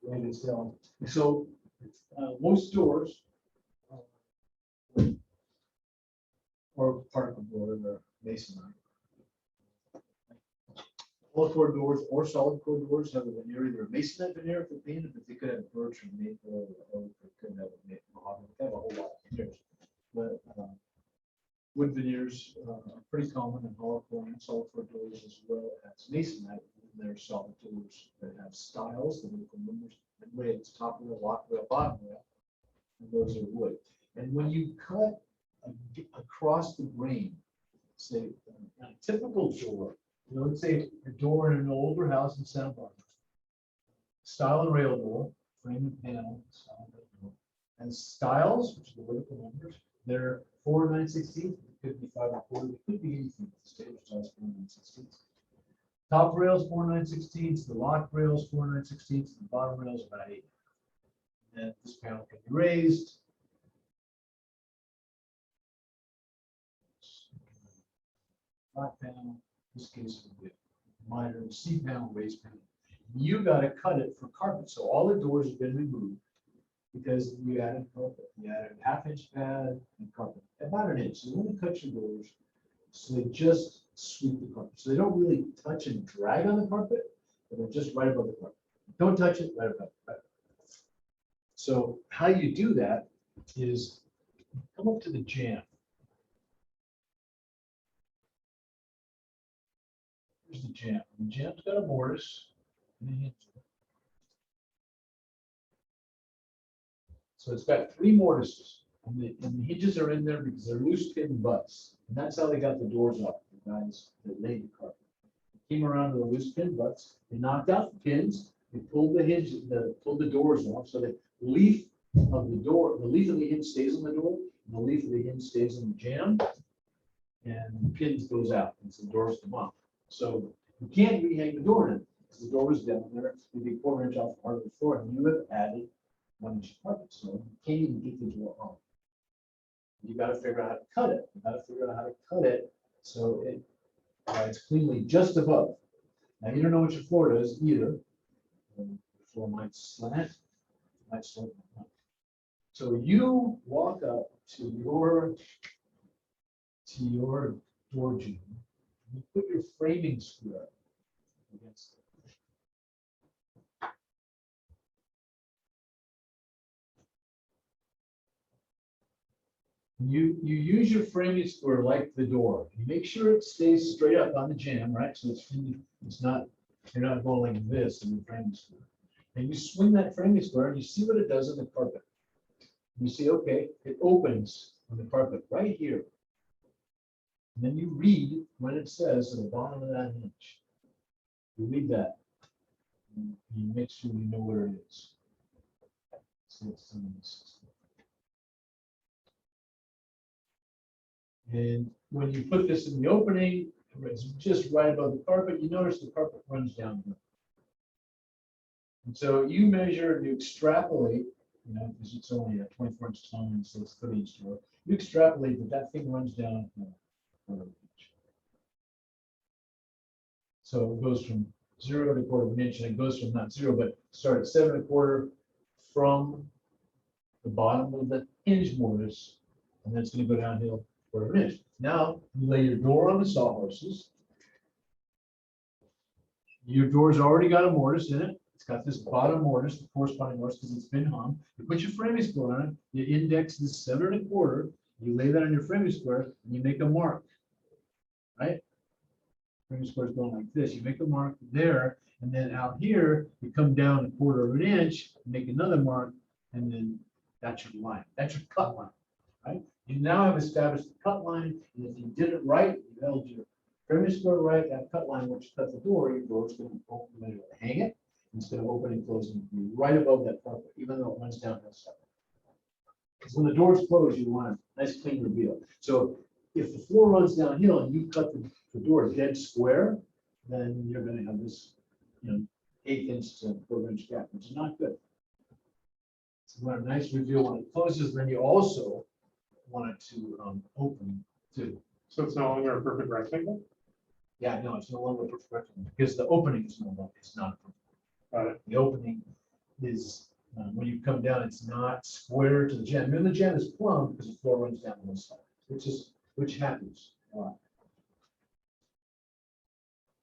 Write this down. So most doors or particle board or masonry. All core doors or solid core doors have a veneer, either a masonite veneer if they're painted, but they could have birch or maple, or they could have a mahogany. They have a whole lot of veneers. But wood veneers are pretty common in hollow core and solid core doors, as well as masonite. And there are solid doors that have stiles, the vertical numbers, rails, top rail, lock rail, bottom rail, and those are wood. And when you cut across the grain, say a typical door, let's say a door in an older house in Santa Barbara, stile and rail door, frame and panel, stile and rail door, and stiles, which are the vertical numbers, they're 4 9/16. It could be 5 1/4. It could be anything. The standard size 4 9/16. Top rails 4 9/16. The lock rails 4 9/16. The bottom rails about 8. And this panel can be raised. Flat panel. This case would be a minor C panel, raised panel. You got to cut it for carpet. So all the doors have been removed because you added carpet. You added 1/2 inch pad and carpet, about 1 inch. So you want to cut your doors so they just sweep the carpet. So they don't really touch and drag on the carpet, but they're just right above the carpet. Don't touch it, right above it. So how you do that is come up to the jamb. Here's the jamb. The jamb's got a mortise and a hinge. So it's got 3 mortises, and the hinges are in there because they're loose pin butts. And that's how they got the doors off, the guys that laid the carpet. They came around to the loose pin butts, they knocked out the pins, they pulled the hinge, pulled the doors off, so the leaf of the door, the leaf of the hinge stays on the door, and the leaf of the hinge stays on the jamb, and the pins goes out, and so the doors come off. So you can't rehang the door in because the door was down there, maybe 1/4 inch off part of the floor, and you have added 1 inch carpet, so you can't even get the door off. You got to figure out how to cut it. You got to figure out how to cut it so it's cleanly just above. Now you don't know what your floor does either. The floor might slant, might slope. So you walk up to your door jamb. You put your framing square against it. You use your framing square like the door. You make sure it stays straight up on the jamb, right? So it's not, you're not going like this in the framing square. And you swing that framing square and you see what it does on the carpet. You see, okay, it opens on the carpet right here. And then you read what it says at the bottom of that hinge. You read that. And you make sure you know where it is. So it's and when you put this in the opening, it's just right above the carpet. You notice the carpet runs down here. And so you measure and you extrapolate, because it's only a 24 inch tall and so it's 30 inch door. You extrapolate that thing runs down. So it goes from 0 to 1/4 inch, and it goes from not 0, but start at 7 1/4 from the bottom of the hinge mortise, and then it's going to go downhill 1/4 inch. Now you lay your door on the sawhorses. Your door's already got a mortise in it. It's got this bottom mortise, the corresponding mortise, because it's been hung. You put your framing square on it. You index this 7 1/4. You lay that on your framing square, and you make a mark. Right? Framing square is going like this. You make a mark there, and then out here you come down 1/4 inch, make another mark, and then that's your line. That's your cut line. Right? You now have established the cut line, and if you did it right, you held your framing square right, that cut line, once you cut the door, your door is going to open, you're going to hang it, instead of opening and closing, right above that carpet, even though it runs down that side. Because when the doors close, you want a nice clean reveal. So if the floor runs downhill and you cut the door dead square, then you're going to have this, 1/8 inch to 1/4 inch gap, which is not good. So you want a nice reveal when it closes. Then you also want it to open too. So it's no longer a perfect rectangle? Yeah, no, it's no longer a perfect rectangle because the opening is no longer, it's not perfect. The opening is, when you come down, it's not square to the jamb. And the jamb is plumb because the floor runs down one side, which happens a lot.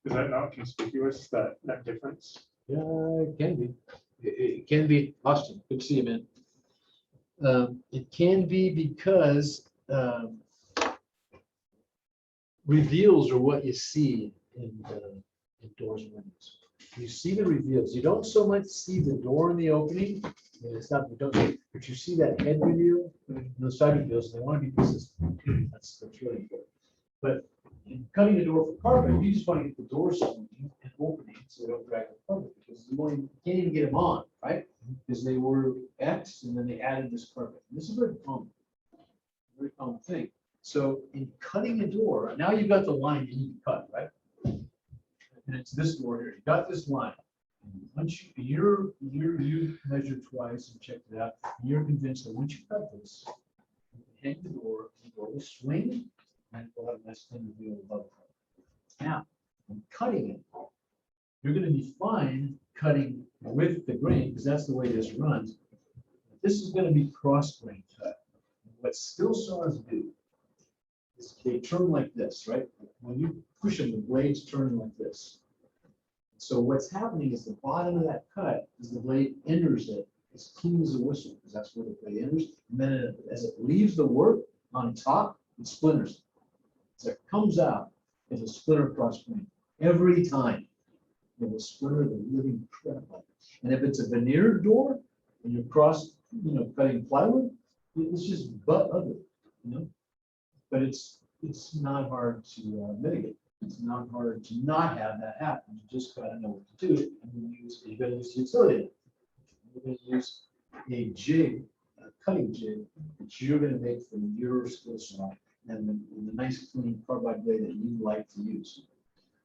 Is that not conspicuous, that difference? Yeah, it can be. It can be. Austin, good to see you, man. It can be because reveals are what you see in doors and windows. You see the reveals. You don't so much see the door and the opening. It's not, you don't, but you see that head reveal, the side reveals. They want to be consistent. That's really important. But in cutting the door for carpet, you just want to get the doors swinging and opening so they don't drag the carpet, because you can't even get them on, right? Because they were X and then they added this carpet. And this is very common thing. So in cutting a door, now you've got the line you need to cut, right? And it's this door here. You got this line. Once you measured twice and checked it out, and you're convinced that once you cut this, you can hang the door will swing, and we'll have a nice thin reveal above it. Now, in cutting it, you're going to be fine cutting with the grain, because that's the way this runs. This is going to be cross grain cut. What skill saws do is they turn like this, right? When you push them, the blades turn like this. So what's happening is the bottom of that cut, as the blade enters it, as clean as a whistle, because that's where the blade enters. And then as it leaves the work on top, it splinters. So it comes out as a splinter cross grain every time. It will splinter the living crap out of it. And if it's a veneered door and you're cutting plywood, it's just butt ugly, But it's not hard to mitigate. It's not hard to not have that happen. You just got to know what to do. And you're going to use utility. You're going to use a jig, a cutting jig, that you're going to make from your skill saw and the nice clean carbide blade that you like to use.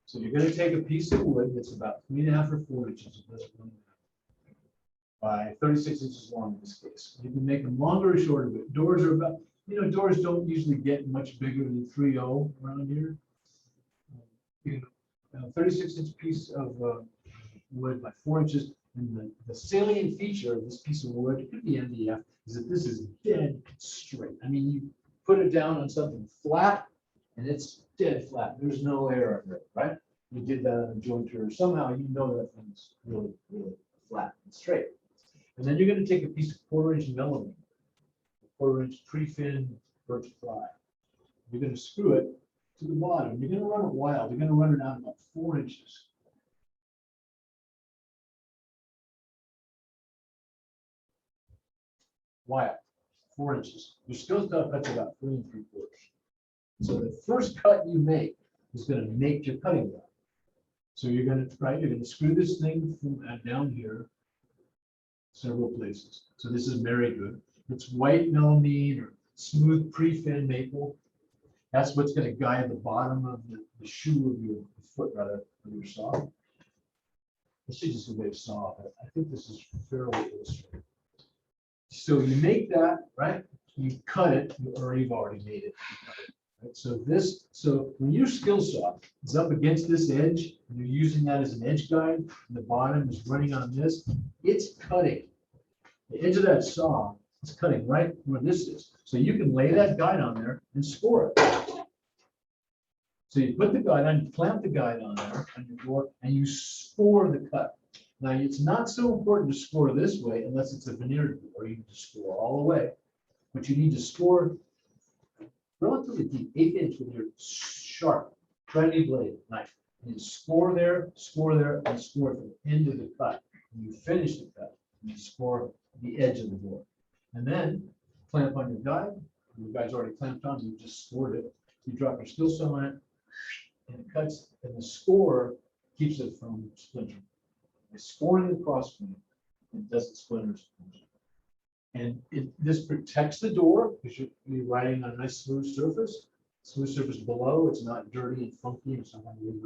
So you're going to take a piece of wood that's about 3.5 or 4 inches by 36 inches long in this case. You can make them longer or shorter, but doors are about, doors don't usually get much bigger than 3.0 around here. 36-inch piece of wood by 4 inches. And the salient feature of this piece of wood, it could be MDF, is that this is dead straight. I mean, you put it down on something flat, and it's dead flat. There's no air under it, right? You did that on a jointer, or somehow you know that thing's really, really flat and straight. And then you're going to take a piece of 1/4-inch melamine, 1/4-inch pre-fin birch ply. You're going to screw it to the bottom. You're going to run it wild. You're going to run it out about 4 inches. Wild, 4 inches. Your skill saw cuts about 3 3/4. So the first cut you make is going to make your cutting block. So you're going to screw this thing from down here several places. So this is very good. It's white melamine or smooth pre-fin maple. That's what's going to guide the bottom of the shoe of your foot, rather, of your saw. This is just a way of saw, but I think this is fairly illustrated. So you make that, right? You cut it, or you've already made it. Right? So when your skill saw is up against this edge, and you're using that as an edge guide, and the bottom is running on this, it's cutting. The edge of that saw is cutting right where this is. So you can lay that guide on there and score it. So you put the guide on, you clamp the guide on there on your door, and you score the cut. Now, it's not so important to score this way unless it's a veneered door. You need to score all the way, but you need to score relatively deep, 1/8 inch with your sharp, trendy blade knife. You score there, and score at the end of the cut. And you finish the cut, and you score the edge of the door. And then clamp on your guide. Your guide's already clamped on, you just scored it. You drop your skill saw on it, and it cuts, and the score keeps it from splintering. By scoring the cross grain, it doesn't splinter. And this protects the door because you're writing on a nice smooth surface below. It's not dirty and funky. It's not going to leave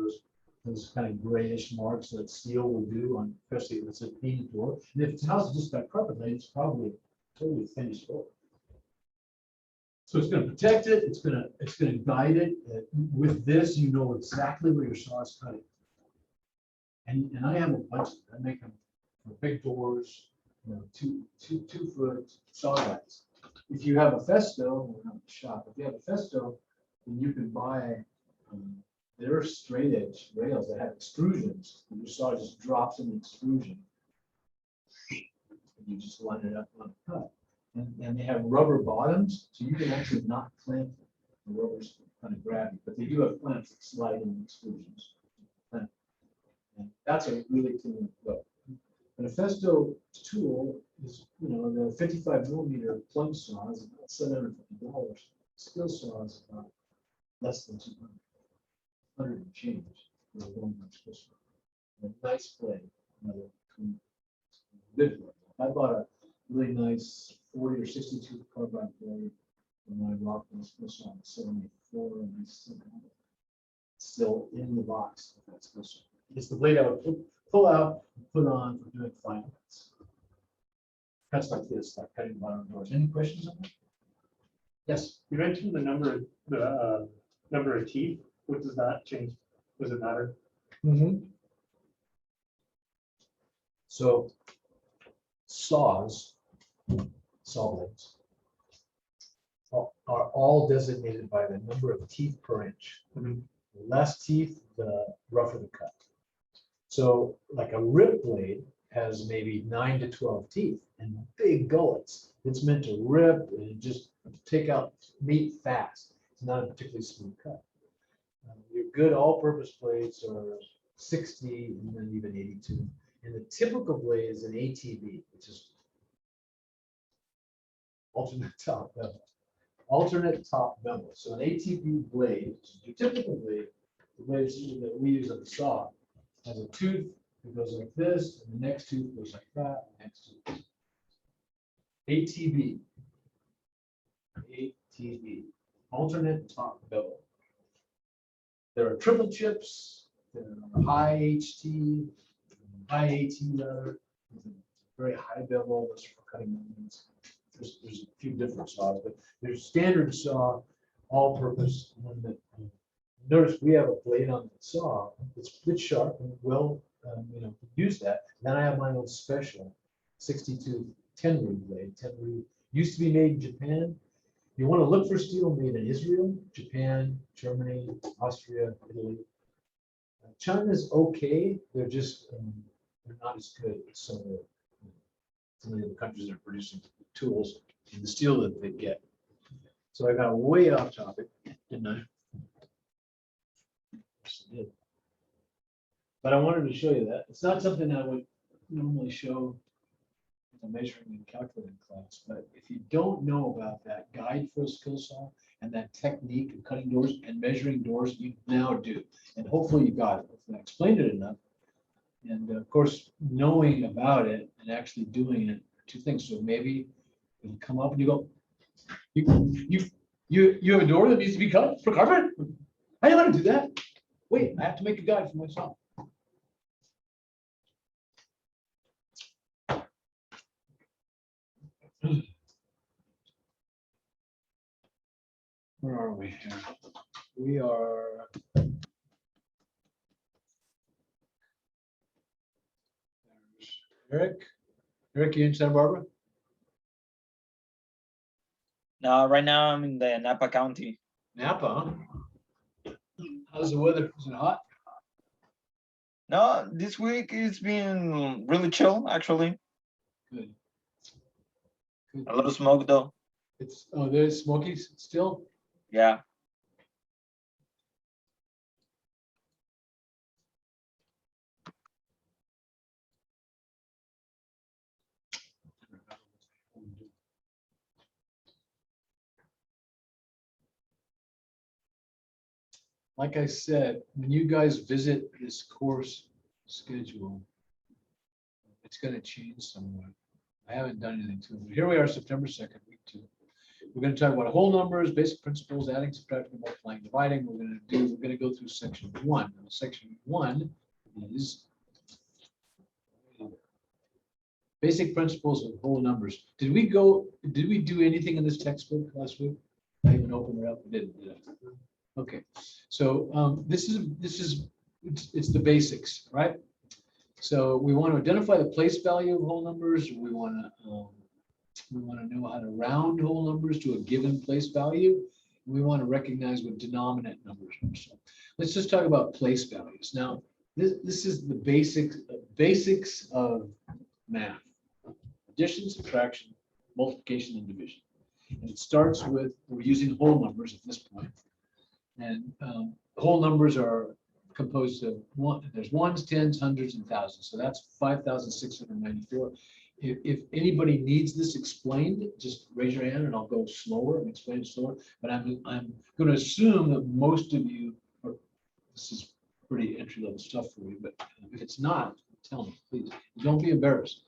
those kind of grayish marks that steel will do on, especially if it's a painted door. And if the house is just got carpet laid, it's probably totally finished door. So it's going to protect it. It's going to guide it. With this, you know exactly where your saw is cutting. And I have a bunch of them. I make them big doors, you know, two foot saw guides. If you have a Festo, or not a shop, if you have a Festo, then you can buy, there are straight edge rails that have extrusions. And your saw just drops in the extrusion. And you just line it up on a cut. And they have rubber bottoms, so you can actually not clamp them. The rubber's kind of grabby, but they do have clamps that slide in the extrusions. And that's a really clean look. And a Festo tool is, you know, the 55mm plunge saw is about $750. Skill saw is about less than 200, 100 and change for a 1-inch skill saw. A nice blade, another good blade. I bought a really nice 40 or 62 carbide blade for my Rockwell skill saw in '74, and I still have it. Still in the box of that skill saw. It's the blade I would pull out, put on for doing fine cuts. Cuts like this, like cutting bottom doors. Any questions on that? Yes. You mentioned the number of teeth. What does that change? Does it matter? So saw blades are all designated by the number of teeth per inch. The less teeth, the rougher the cut. So like a rip blade has maybe 9 to 12 teeth and big gullets. It's meant to rip and just take out meat fast. It's not a particularly smooth cut. Your good all-purpose blades are 60 and then even 82. And the typical blade is an ATB, which is alternate top bevel. Alternate top bevel. So an ATB blade, which is your typical blade, the blades that we use on the saw, has a tooth that goes like this, and the next tooth goes like that, and next tooth. ATB. ATB. Alternate top bevel. There are triple chips, there are high HT, high AT rather, very high bevel, those for cutting onions. There's a few different saws, but there's standard saw, all-purpose one that. Notice we have a blade on the saw. It's a bit sharp and well, use that. Then I have my own special 62 Tenru blade. Tenru used to be made in Japan. You want to look for steel made in Israel, Japan, Germany, Austria, Italy. China's okay. They're just they're not as good as some of the other countries that are producing tools and the steel that they get. So I got way off topic, didn't I? But I wanted to show you that. It's not something I would normally show in a measuring and calculating class, but if you don't know about that guide for a skill saw and that technique of cutting doors and measuring doors, you now do. And hopefully you got it. Hopefully I explained it enough. And of course, knowing about it and actually doing it, two things. So maybe it'll come up and you go, you have a door that needs to be cut for carpet? How do you want to do that? Wait, I have to make a guide for myself. Where are we here? We are. Eric? Eric, you in Santa Barbara? No, right now I'm in the Napa County. Napa, huh? How's the weather? Is it hot? No, this week it's been really chill, actually. Good. Good. A lot of smoke though. There's smoky still? Yeah. Like I said, when you guys visit this course schedule, it's going to change somewhat. I haven't done anything to it. But here we are, September 2nd, week 2. We're going to talk about whole numbers, basic principles, adding, subtracting, multiplying, dividing. We're going to go through section 1. Now, section 1 is basic principles of whole numbers. Did we do anything in this textbook last week? I even opened it up. We didn't. Did I? Okay, so it's the basics, right? So we want to identify the place value of whole numbers. We want to know how to round whole numbers to a given place value. We want to recognize what denominant numbers are. So let's just talk about place values. Now, this is the basics of math: addition, subtraction, multiplication, and division. And it starts with, we're using whole numbers at this point. And whole numbers are composed of there's ones, tens, hundreds, and thousands. So that's 5,694. If anybody needs this explained, just raise your hand and I'll go slower and explain it slower. But I'm going to assume that most of you this is pretty entry level stuff for you. But if it's not, tell me, please. Don't be embarrassed,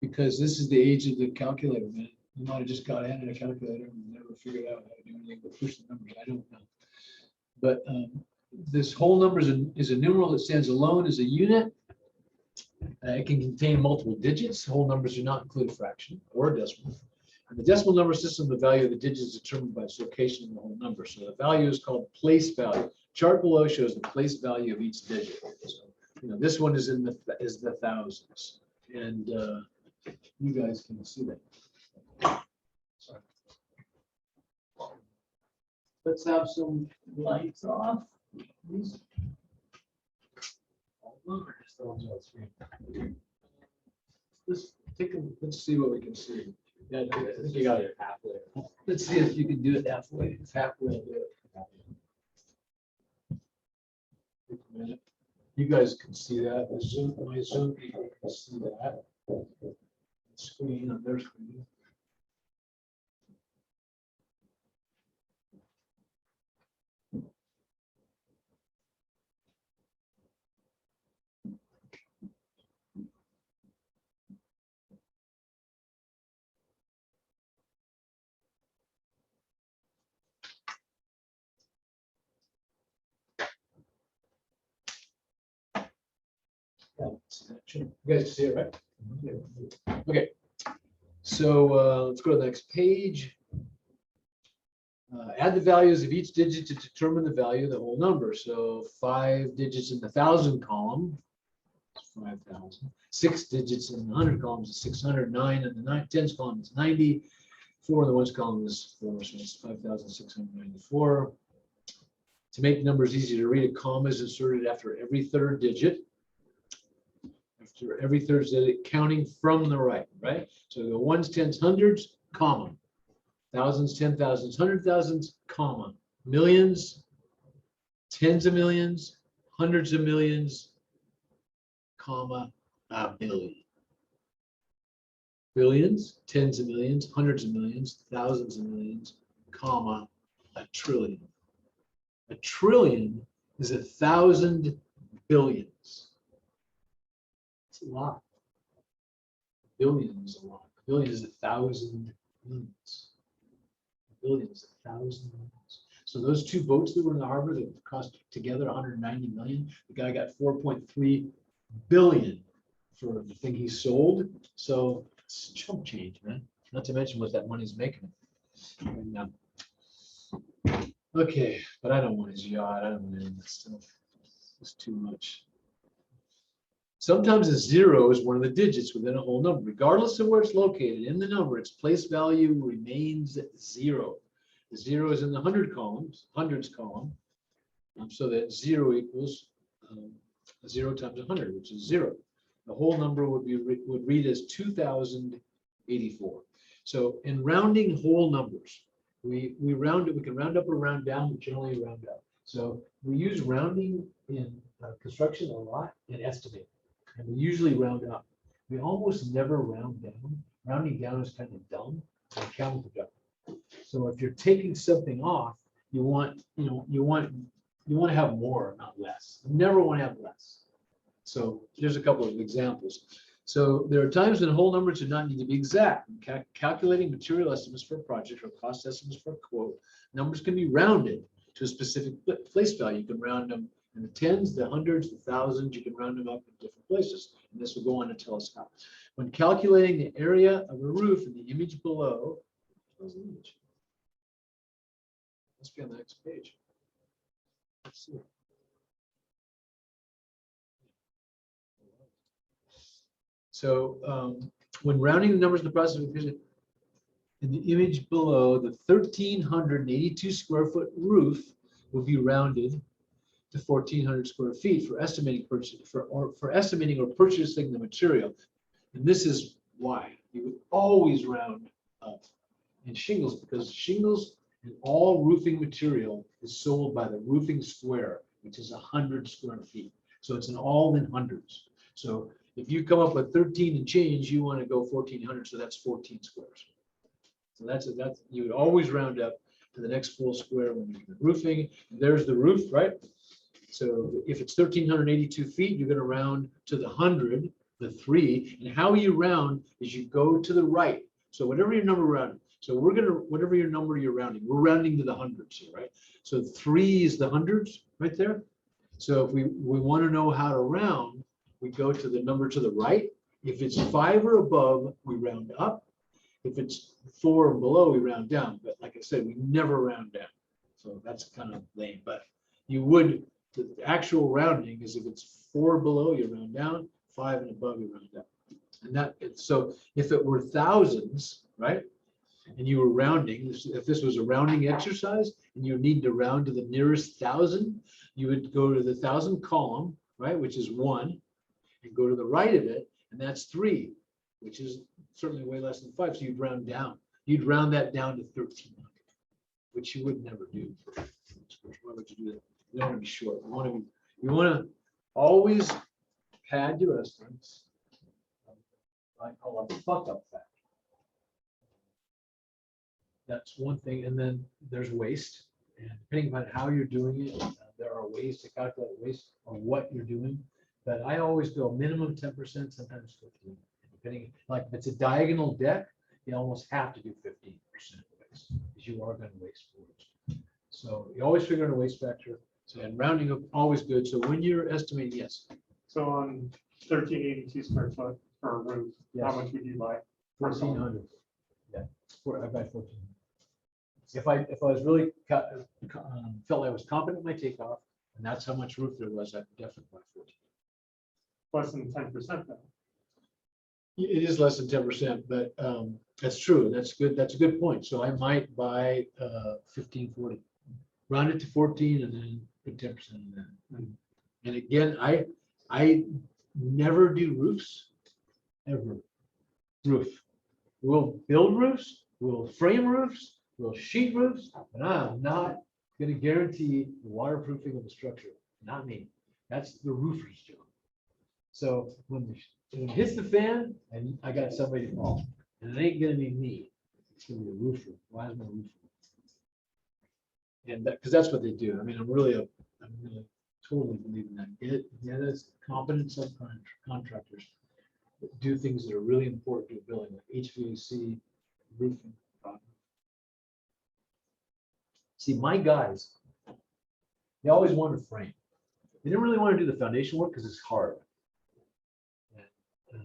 because this is the age of the calculator, man. You might have just got handed a calculator and never figured out how to do anything but push the numbers. I don't know. But this whole numbers is a numeral that stands alone as a unit. It can contain multiple digits. Whole numbers do not include a fraction or a decimal. In the decimal number system, the value of the digit is determined by its location in the whole number. So the value is called place value. Chart below shows the place value of each digit. So, this one is the thousands, and you guys can see that. Sorry. Let's have some lights off, please. Let's see what we can see. Yeah, I think you got it halfway. Let's see if you can do it halfway. If halfway, I'll do it. You guys can see that. My Zoom people can see that. Screen on their screen. You guys see it, right? Okay. So let's go to the next page. Add the values of each digit to determine the value of the whole number. So 5 digits in the 1,000 column, 5,000. 6 digits in the 100 column is 600. 9 in the tens column is 90. 4 in the ones column is 4, so it's 5,694. To make numbers easy to read, a comma is inserted after every third digit. After every third digit, counting from the right? So the ones, tens, hundreds, comma. Thousands, 10,000s, 100,000s, comma. Millions, tens of millions, hundreds of millions, comma, a billion. Billions, tens of millions, hundreds of millions, thousands of millions, comma, a trillion. A trillion is 1,000 billions. It's a lot. A billion is a lot. A billion is 1,000 millions. A billion is 1,000 millions. So those two boats that were in the harbor that cost together 190 million, the guy got 4.3 billion for the thing he sold. So it's chump change, man. Not to mention what that money's making. And, okay, but I don't want his yacht. I don't want any of this stuff. It's too much. Sometimes a 0 is one of the digits within a whole number. Regardless of where it's located in the number, its place value remains 0. The 0 is in the hundreds column, so that 0 equals 0 times 100, which is 0. The whole number would read as 2,084. So in rounding whole numbers, we round it. We can round up or round down. We generally round up. So we use rounding in construction a lot and estimate. And we usually round up. We almost never round down. Rounding down is kind of dumb and counterproductive. So if you're taking something off, you want to have more, not less. You never want to have less. So here's a couple of examples. So there are times when whole numbers do not need to be exact. In calculating material estimates for a project or cost estimates for a quote, numbers can be rounded to a specific place value. You can round them in the tens, the hundreds, the thousands. You can round them up in different places. And this will go on to tell us how. When calculating the area of a roof in the image below, where's the image? Must be on the next page. Let's see. So when rounding the numbers in the process of efficient, in the image below, the 1,382 square foot roof will be rounded to 1,400 square feet for estimating for estimating or purchasing the material. And this is why you would always round up in shingles, because shingles and all roofing material is sold by the roofing square, which is 100 square feet. So it's an all in hundreds. So if you come up with 13 and change, you want to go 1,400, so that's 14 squares. So that's you would always round up to the next full square when you're roofing. There's the roof, right? So if it's 1,382 feet, you're going to round to the 100, the 3. And how you round is you go to the right. So whatever your number rounding. So we're going to, whatever your number you're rounding, we're rounding to the hundreds here, right? So 3 is the hundreds right there. So if we want to know how to round, we go to the number to the right. If it's 5 or above, we round up. If it's 4 or below, we round down. But like I said, we never round down. So that's kind of lame. But you would, the actual rounding is if it's 4 below, you round down, 5 and above, you round down. And that, so if it were thousands, right? And you were rounding, if this was a rounding exercise and you need to round to the nearest 1,000, you would go to the 1,000 column, right, which is 1, and go to the right of it, and that's 3, which is certainly way less than 5. So you'd round down. You'd round that down to 1,300, which you would never do. Why would you do that? You don't want to be short. You want to always pad your estimates. I call it fuck up factor. That's one thing. And then there's waste. And depending on how you're doing it, there are ways to calculate waste on what you're doing. But I always go minimum 10%, sometimes 15%. Depending, like if it's a diagonal deck, you almost have to do 15% waste because you are going to waste boards. So you always figure out a waste factor. So and rounding up always good. So when you're estimating, yes. So on 1,382 square foot for a roof, Yes. how much would you buy? 1,400. Yeah, I buy 1,400. If I was really felt I was confident in my takeoff, and that's how much roof there was, I'd definitely buy 14. Less than 10% then. It is less than 10%, but that's true. That's good. That's a good point. So I might buy 1540, round it to 14, and then put 10% in that. And again, I never do roofs ever. Roof. We'll build roofs. We'll frame roofs. We'll sheet roofs. But I'm not going to guarantee the waterproofing of the structure. Not me. That's the roofer's job. So when it hits the fan, and I got somebody to call, and it ain't gonna be me. It's gonna be the roofer. Why is my roofer? And because that's what they do. I mean, I'm really totally believe in that. Yeah, that's competent subcontractors that do things that are really important to a building, like HVAC, roofing. See, my guys, they always wanted to frame. They didn't really want to do the foundation work because it's hard.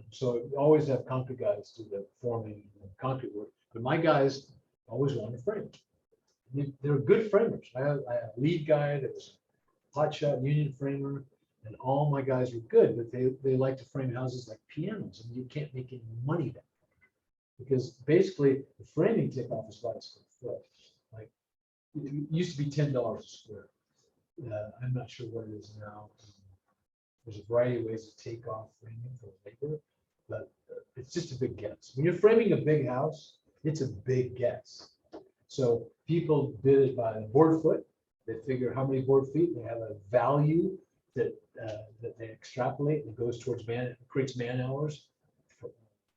So we always have concrete guys do the forming and concrete work, but my guys always wanted to frame. They're good framers. I had a lead guy that was a hotshot union framer, and all my guys were good, but they like to frame houses like pianos, and you can't make any money that because basically the framing takeoff is about a square foot. Like it used to be $10 a square. I'm not sure what it is now. There's a variety of ways to take off framing for labor, but it's just a big guess. When you're framing a big house, it's a big guess. So people bid it by the board foot. They figure how many board feet. They have a value that they extrapolate and goes towards creates man hours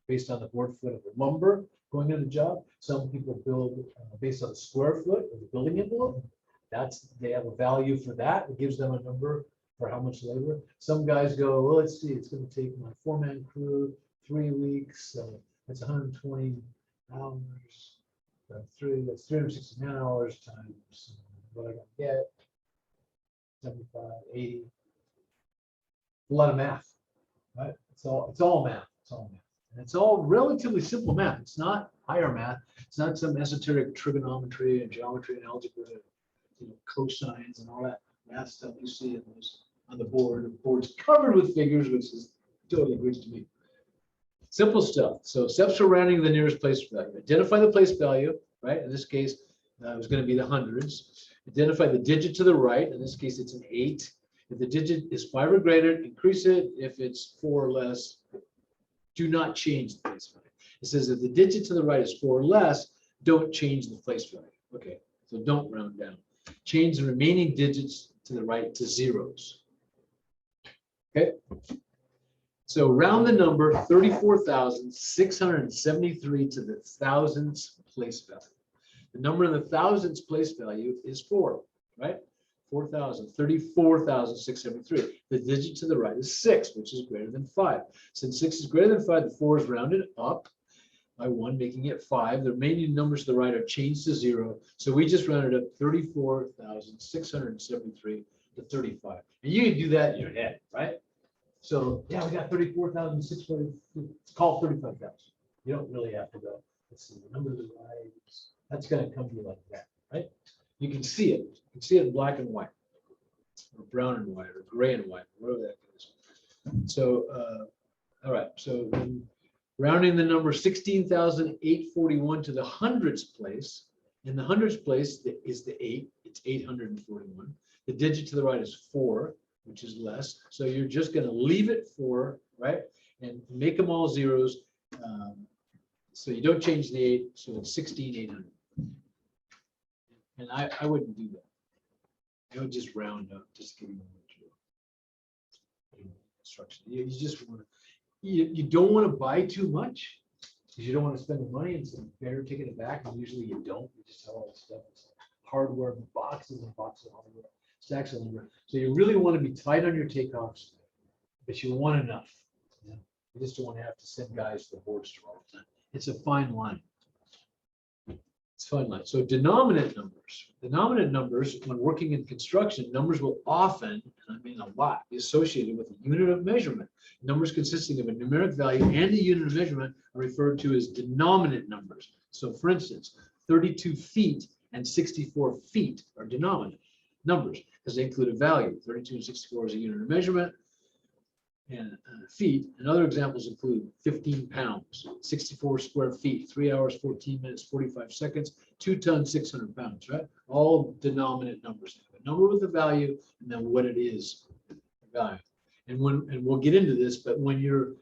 based on the board foot of the lumber going into the job. Some people build based on the square foot of the building envelope. They have a value for that. It gives them a number for how much labor. Some guys go, well, let's see, it's going to take my 4-man crew 3 weeks. So that's 120 hours. That's 360 man hours times what I got to get. 75, 80. A lot of math, right? It's all math. It's all math. And it's all relatively simple math. It's not higher math. It's not some esoteric trigonometry and geometry and algebra, cosines and all that math stuff you see in those on the board. The board's covered with figures, which is totally good to me. Simple stuff. So steps for rounding the nearest place value. Identify the place value, right? In this case, it was going to be the hundreds. Identify the digit to the right. In this case, it's an 8. If the digit is 5 or greater, increase it. If it's 4 or less, do not change the place value. It says if the digit to the right is 4 or less, don't change the place value. Okay, so don't round down. Change the remaining digits to the right to zeros. Okay. So round the number 34,673 to the thousandths place value. The number in the thousandths place value is 4, right? 34,673. The digit to the right is 6, which is greater than 5. Since 6 is greater than 5, the 4 is rounded up by 1, making it 5. The remaining numbers to the right are changed to 0. So we just rounded up 34,673 to 35. And you can do that in your head, right? So yeah, we got 34,643. It's called 35,000. You don't really have to go. Let's see the number of the right. That's going to come to you like that, right? You can see it. You can see it in black and white, or brown and white, or gray and white, whatever that is. So, all right. So rounding the number 16,841 to the hundredths place. In the hundredths place is the 8. It's 841. The digit to the right is 4, which is less. So you're just going to leave it 4, right? And make them all zeros. So you don't change the 8. So it's 16,800. And I wouldn't do that. I would just round up, just give you instruction. You just want to, you don't want to buy too much because you don't want to spend the money, and it's better taking it back. And usually you don't. You just have all this stuff. It's hardware, boxes and boxes of hardware, stacks of lumber. So you really want to be tight on your takeoffs, but you want enough. You know? You just don't want to have to send guys to the board store all the time. It's a fine line. It's a fine line. So denominant numbers, when working in construction, numbers will often, and I mean a lot, be associated with a unit of measurement. Numbers consisting of a numeric value and a unit of measurement are referred to as denominant numbers. So for instance, 32 feet and 64 feet are denominant numbers because they include a value. 32 and 64 is a unit of measurement. And feet, and other examples include 15 pounds, 64 square feet, 3 hours, 14 minutes, 45 seconds, 2 tons, 600 pounds, right? All denominant numbers. A number with a value and then what it is, value. And we'll get into this, but when you're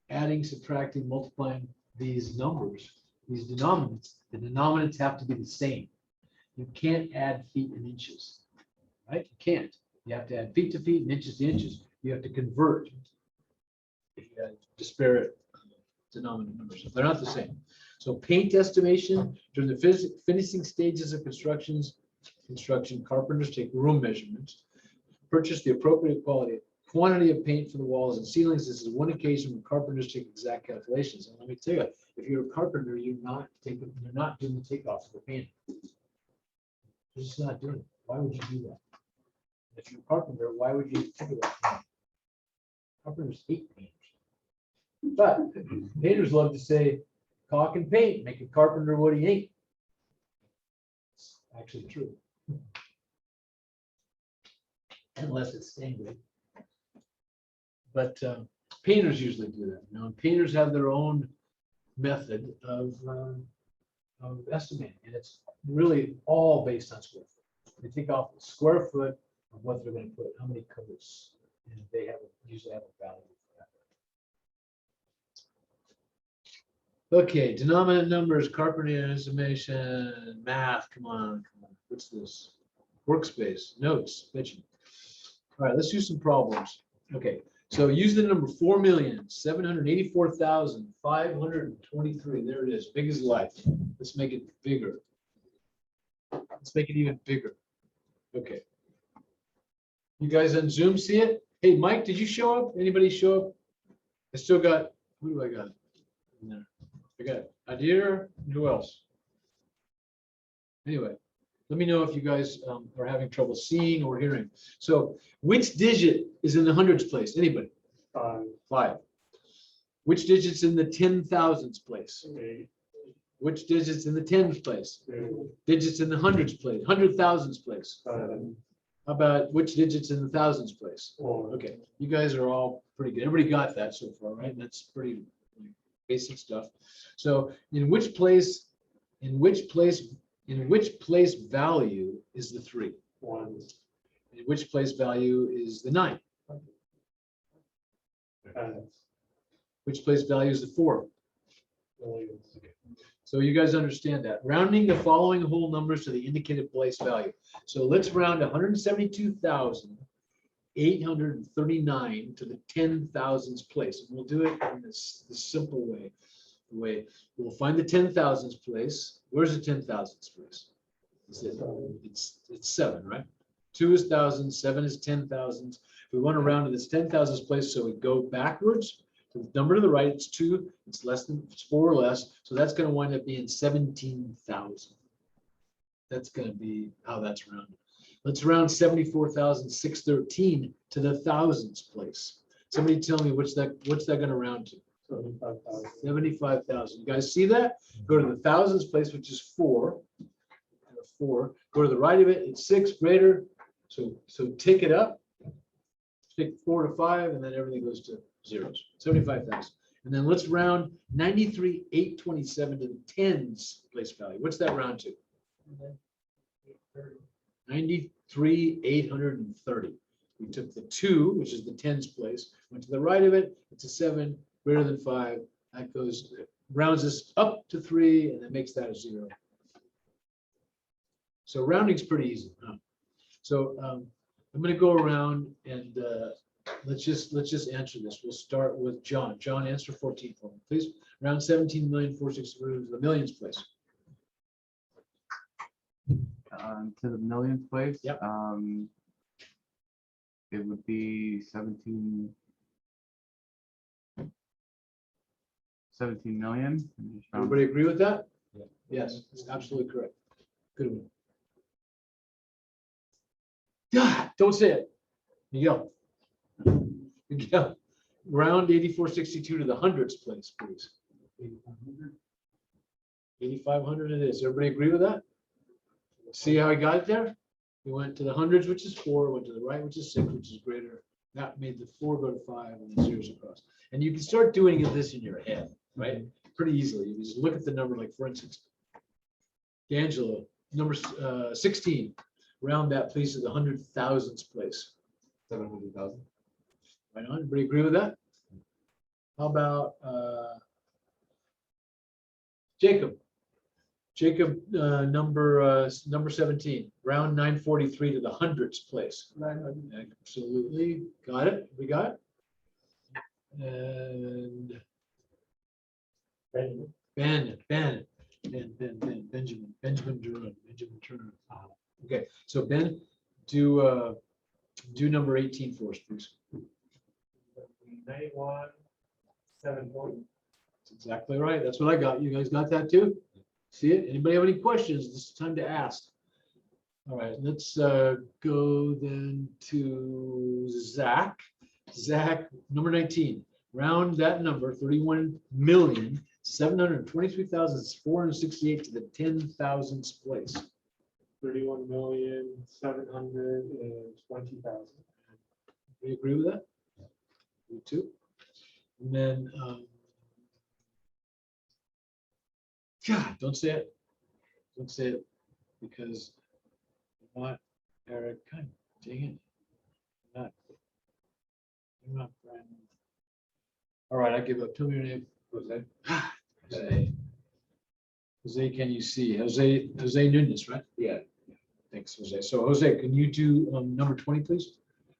adding, subtracting, multiplying these numbers, these denominants, the denominants have to be the same. You can't add feet and inches, right? You can't. You have to add feet to feet and inches to inches. You have to convert if you have disparate denominator numbers. They're not the same. So paint estimation during the finishing stages of construction, carpenters take room measurements, purchase the appropriate quantity of paint for the walls and ceilings. This is one occasion when carpenters take exact calculations. And let me tell you, if you're a carpenter, you're not doing the takeoffs of the paint. You're just not doing it. Why would you do that? If you're a carpenter, why would you think about paint? Carpenters hate painters. But painters love to say, caulk and paint, make a carpenter what he ain't. It's actually true. Unless it's stained wood. But painters usually do that. You know, painters have their own method of estimating, and it's really all based on square foot. They take off the square foot of what they're going to put, how many coats, and they usually have a value for that. Okay, denominant numbers, carpenter estimation, math. Come on. What's this? Workspace, notes, mention. All right, let's do some problems. Okay, so use the number 4,784,523. There it is, big as life. Let's make it bigger. Let's make it even bigger. Okay. You guys on Zoom see it? Hey, Mike, did you show up? Anybody show up? I still got, who do I got in there? I got Adir, who else? Anyway, let me know if you guys are having trouble seeing or hearing. So which digit is in the hundreds place? Anybody? 5. Which digit's in the 10,000s place? 8. Which digit's in the tens place? 2. Digits in the hundreds place, 100,000s place. 7. How about which digits in the thousands place? 4. Okay, you guys are all pretty good. Everybody got that so far, right? That's pretty basic stuff. So in which place value is the 3? 1. In which place value is the 9? Which place value is the 4? Millions. So you guys understand that. Rounding the following whole numbers to the indicated place value. So let's round 172,839 to the 10,000s place. And we'll do it in this simple way. We'll find the 10,000s place. Where's the 10,000s place? It's 7, right? 2 is thousands, 7 is 10,000s. If we want to round to this 10,000s place, so we go backwards. The number to the right, it's 2, it's 4 or less. So that's going to wind up being 17,000. That's going to be how that's rounded. Let's round 74,613 to the thousands place. Somebody tell me what's that going to round to? 75,000. You guys see that? Go to the thousands place, which is 4. 4. Go to the right of it, it's 6 greater. So take it up. Take 4 to 5, and then everything goes to zeros. 75,000. And then let's round 93,827 to the tens place value. What's that round to? 93,830. We took the 2, which is the tens place, went to the right of it. It's a 7 greater than 5. That goes, rounds us up to 3, and that makes that a 0. So rounding's pretty easy. Huh? So I'm going to go around and let's just answer this. We'll start with John. John, answer 14 for me, please. Round 17,460 to the millions place. To the millions place. Yep. It would be 17 million. Everybody agree with that? Yeah. Yes, it's absolutely correct. Good one. God, don't say it. Miguel. Miguel, round 8462 to the hundreds place, please. 8,500 it is. Everybody agree with that? See how he got it there? He went to the hundreds, which is 4, went to the right, which is 6, which is greater. That made the 4 go to 5 and the zeros across. And you can start doing this in your head, right? Pretty easily. You just look at the number, like for instance, D'Angelo, number 16. Round that please to the 100,000s place. 700,000. Right on. Everybody agree with that? How about Jacob? Jacob, number 17. Round 943 to the hundreds place. 900. Absolutely. Got it. We got it. And Benjamin Turner. Okay, so Ben, do number 18 for us, please. 91,740. That's exactly right. That's what I got. You guys got that too? See it? Anybody have any questions? This is time to ask. All right, let's go then to Zach. Zach, number 19. Round that number, 31,723,468 to the 10,000s place. 31,720,000. We agree with that? Me too. And then, God, don't say it. Don't say it because I want Eric. God dang it. You're not Brandon. All right, I give up. Tell me your name. Jose. Jose. Jose, can you see? Jose Nunez, right? Yeah. Thanks, Jose. So Jose, can you do number 20, please?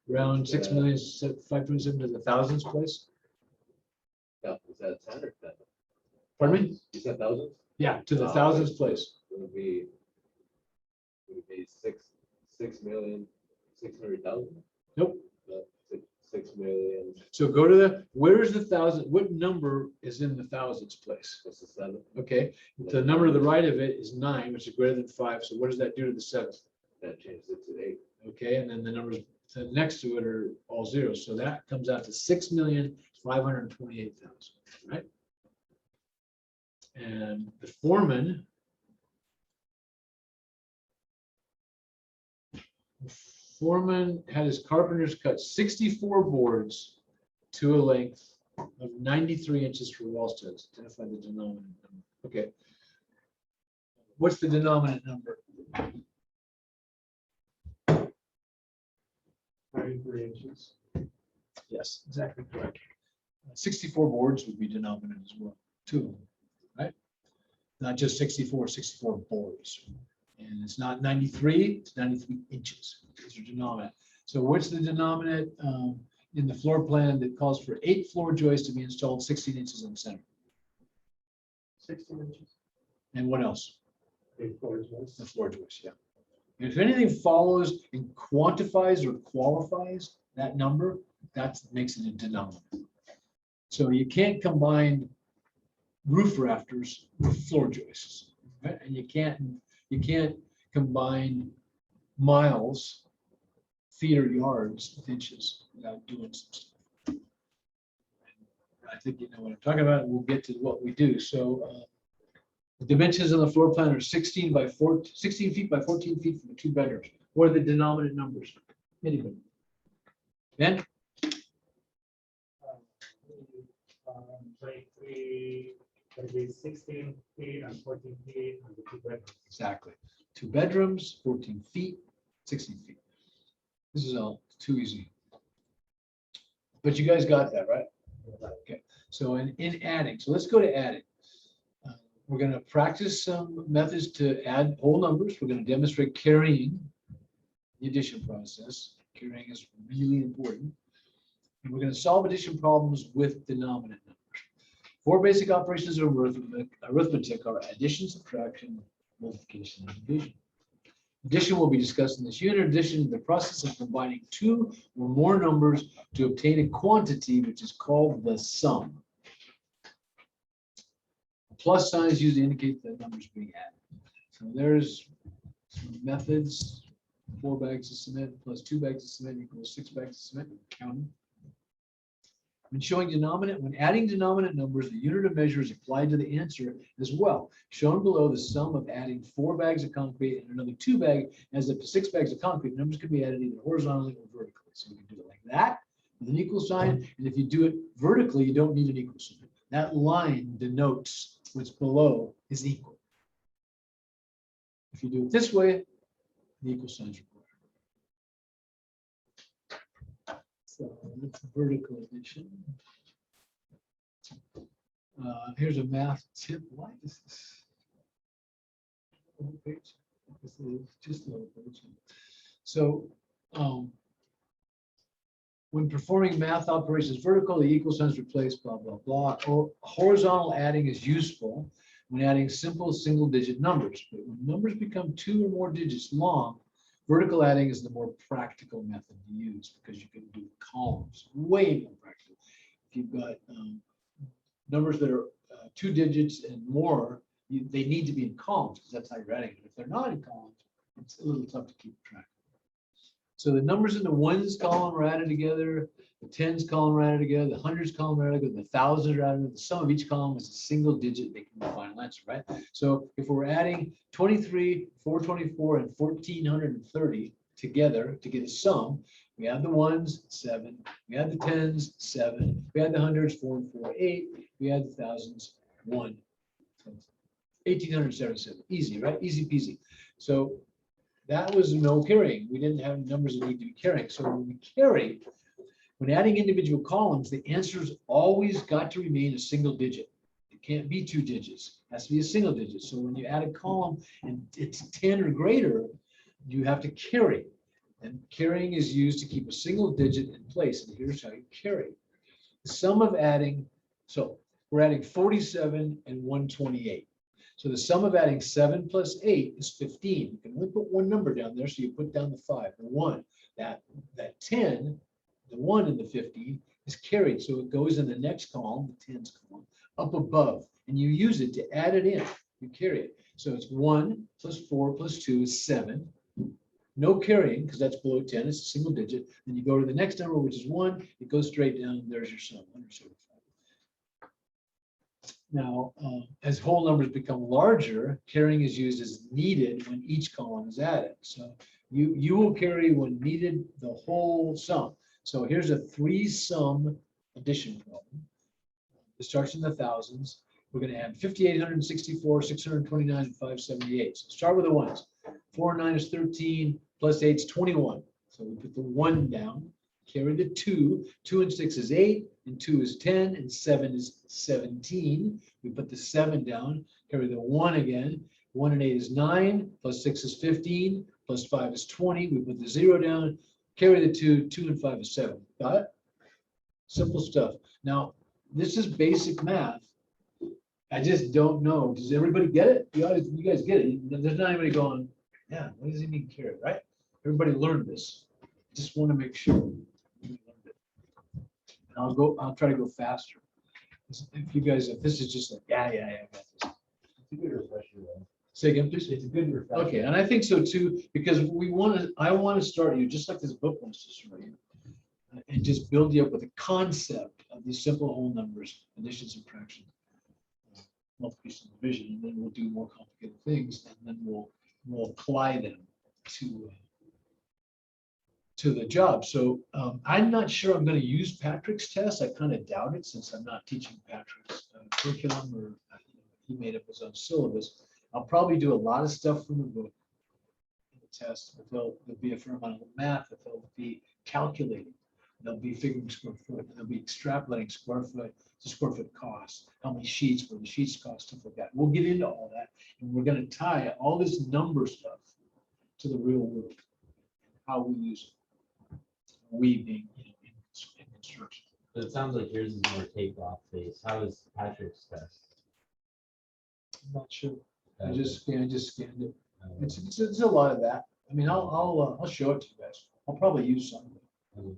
Round 6,527 to the thousands place. Yeah, is that 10 or 10? Pardon me? You said thousands? Yeah, to the thousands place. It would be 6,600,000. Nope. 6 million. So go to where's the thousand? What number is in the thousands place? What's the 7? Okay, the number to the right of it is 9, which is greater than 5. So what does that do to the 7th? That changes it to 8. Okay, and then the numbers next to it are all zeros. So that comes out to 6,528,000, right? And the foreman had his carpenters cut 64 boards to a length of 93 inches for wall studs. Identify the denominator number. Okay. What's the denominator number? 93 inches. Yes, exactly correct. 64 boards would be denominated as well, two of them, right? Not just 64 boards. And it's not 93, it's 93 inches. These are denominator. So what's the denominator in the floor plan that calls for 8 floor joists to be installed 16 inches in the center? 16 inches. And what else? 8 floors. Yes. The floor joists, yeah. And if anything follows and quantifies or qualifies that number, that makes it a denominator. So you can't combine roof rafters with floor joists, right? And you can't combine miles, feet or yards with inches without doing some stuff. I think you know what I'm talking about. We'll get to what we do. So the dimensions on the floor plan are 16 feet by 14 feet for the 2 bedrooms. What are the denominator numbers? Anybody? Ben? 23, that'd be 16 feet and 14 feet and the 2 bedrooms. Exactly. 2 bedrooms, 14 feet, 16 feet. This is all too easy. But you guys got that, right? Okay. So in adding, so let's go to adding. We're going to practice some methods to add whole numbers. We're going to demonstrate carrying the addition process. Carrying is really important. And we're going to solve addition problems with denominator numbers. 4 basic operations of arithmetic are addition, subtraction, multiplication, and division. Addition will be discussed in this unit. Addition is the process of combining 2 or more numbers to obtain a quantity, which is called the sum. A plus sign is used to indicate that numbers being added. So there's some methods. 4 bags of cement plus 2 bags of cement equals 6 bags of cement. Counting. When adding denominator numbers, the unit of measure is applied to the answer as well. Shown below, the sum of adding 4 bags of concrete and another 2 bags adds up to 6 bags of concrete. Numbers can be added either horizontally or vertically. So you can do it like that with an equal sign. And if you do it vertically, you don't need an equal sign. That line denotes what's below is equal. If you do it this way, the equal sign is required. So that's vertical addition. Here's a math tip. Why is this? Page? This is just a little page. So when performing math operations vertical, the equal sign is replaced, blah, blah, blah. Or horizontal adding is useful when adding simple single-digit numbers. But when numbers become 2 or more digits long, vertical adding is the more practical method to use because you can do columns, way more practical. If you've got numbers that are 2 digits and more, they need to be in columns because that's how you're adding it. If they're not in columns, it's a little tough to keep track. So the numbers in the ones column are added together, the tens column are added together, the hundreds column are added together, the thousands are added together. The sum of each column is a single digit making the final answer, right? So if we're adding 23, 424, and 1430 together to get a sum, we add the ones, 7, we add the tens, 7, we add the hundreds, 4 and 4, 8, we add the thousands, 1. 1877. Easy, right? Easy peasy. So that was no carrying. We didn't have numbers that need to be carrying. So when we carry, when adding individual columns, the answer's always got to remain a single digit. It can't be 2 digits. It has to be a single digit. So when you add a column and it's 10 or greater, you have to carry. And carrying is used to keep a single digit in place. And here's how you carry. The sum of adding, so we're adding 47 and 128. So the sum of adding 7 plus 8 is 15. You can only put one number down there, so you put down the 5, the 1. That 10, the 1 in the 15 is carried. So it goes in the next column, the tens column, up above. And you use it to add it in. You carry it. So it's 1 plus 4 plus 2 is 7. No carrying, because that's below 10. It's a single digit. Then you go to the next number, which is 1. It goes straight down. There's your sum, 175. Now, as whole numbers become larger, carrying is used as needed when each column is added. So you will carry when needed the whole sum. So here's a 3-sum addition problem. It starts in the thousands. We're gonna add 5,864, 629, and 578. So start with the ones. 4 and 9 is 13, plus 8 is 21. So we put the 1 down, carry the 2. 2 and 6 is 8, and 2 is 10, and 7 is 17. We put the 7 down, carry the 1 again. 1 and 8 is 9, plus 6 is 15, plus 5 is 20. We put the 0 down, carry the 2. 2 and 5 is 7. Got it? Simple stuff. Now, this is basic math. I just don't know. Does everybody get it? You guys get it. There's not anybody going, yeah, what does he mean carry, right? Everybody learned this. Just want to make sure. And I'll try to go faster. If you guys, if this is just like, yeah, I got this. It's a good refresher, though. Say again, please. It's a good refresher. Okay, and I think so too, because I want to start you, just like this book wants to start you. And just build you up with a concept of these simple whole numbers, addition, subtraction, multiplication, and division, and then we'll do more complicated things, and then we'll apply them to the job. So I'm not sure I'm going to use Patrick's test. I kind of doubt it, since I'm not teaching Patrick's curriculum, or he made up his own syllabus. I'll probably do a lot of stuff from the book in the test, but there'll be a fair amount of math, that they'll be calculating. They'll be figuring square foot, and they'll be extrapolating square foot to square foot cost, how many sheets, what the sheets cost, stuff like that. We'll get into all that, and we're going to tie all this number stuff to the real world, how we use it. We being in construction. But it sounds like yours is more takeoff phase. How is Patrick's test? I'm not sure. I just scanned it. Uh, It's a lot of that. I mean, I'll show it to you guys. I'll probably use some of it. um,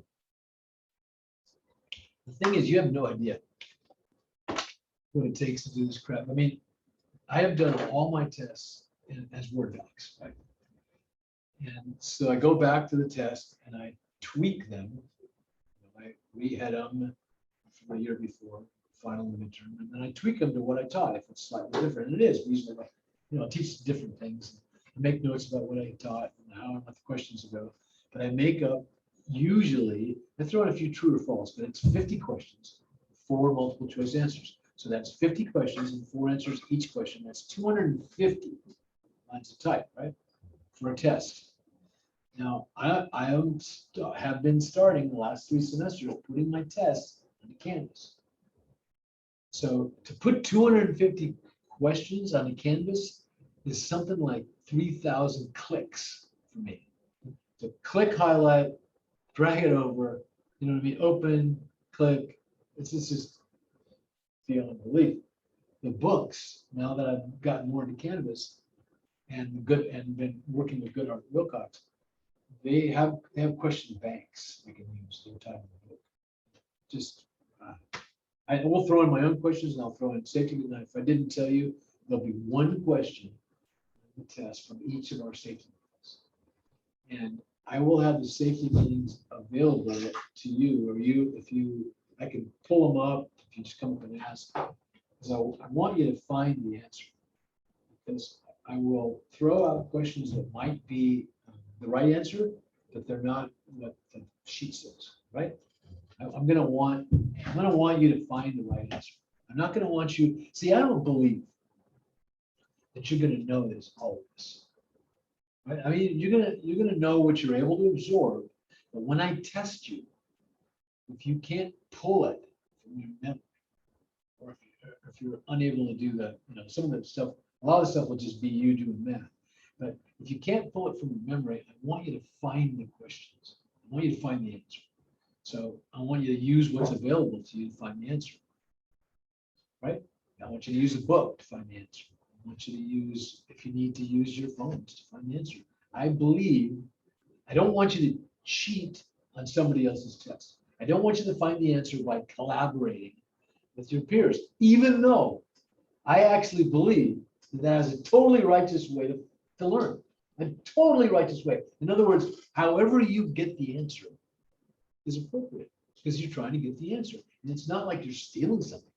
The thing is, you have no idea what it takes to do this crap. I mean, I have done all my tests as Word docs, right? And so I go back to the test and I tweak them. I rehead them from the year before, final and midterm, and then I tweak them to what I taught if it's slightly different. And it is reasonable. I teach different things. I make notes about what I taught and how I want the questions to go. But I make up, usually, I throw in a few true or false, but it's 50 questions, 4 multiple choice answers. So that's 50 questions and 4 answers each question. That's 250 lines of type, right? For a test. Now, I have been starting the last 3 semesters putting my tests into Canvas. So to put 250 questions on the Canvas is something like 3,000 clicks for me. To click, highlight, drag it over, you know what I mean? Open, click. It's just beyond belief. The books, now that I've gotten more into Canvas and been working with Goodhart Wilcox, they have question banks we can use every time in the book. Just I will throw in my own questions, and I'll throw in safety net. If I didn't tell you, there'll be 1 question in the test from each of our safety meetings. And I will have the safety meetings available to you, or I can pull them up if you just come up and ask. Because I want you to find the answer. Because I will throw out questions that might be the right answer, but they're not what the sheet says, right? I'm gonna want you to find the right answer. I'm not gonna want you, see, I don't believe that you're gonna know this always. Right? I mean, you're gonna know what you're able to absorb, but when I test you, if you can't pull it from your memory, or if you're unable to do some of the stuff, a lot of the stuff will just be you doing math. But if you can't pull it from your memory, I want you to find the questions. I want you to find the answer. So I want you to use what's available to you to find the answer. Right? I want you to use a book to find the answer. I want you to use, if you need to use your phones to find the answer. I don't want you to cheat on somebody else's test. I don't want you to find the answer by collaborating with your peers, even though I actually believe that is a totally righteous way to learn. A totally righteous way. In other words, however you get the answer is appropriate, because you're trying to get the answer. And it's not like you're stealing something,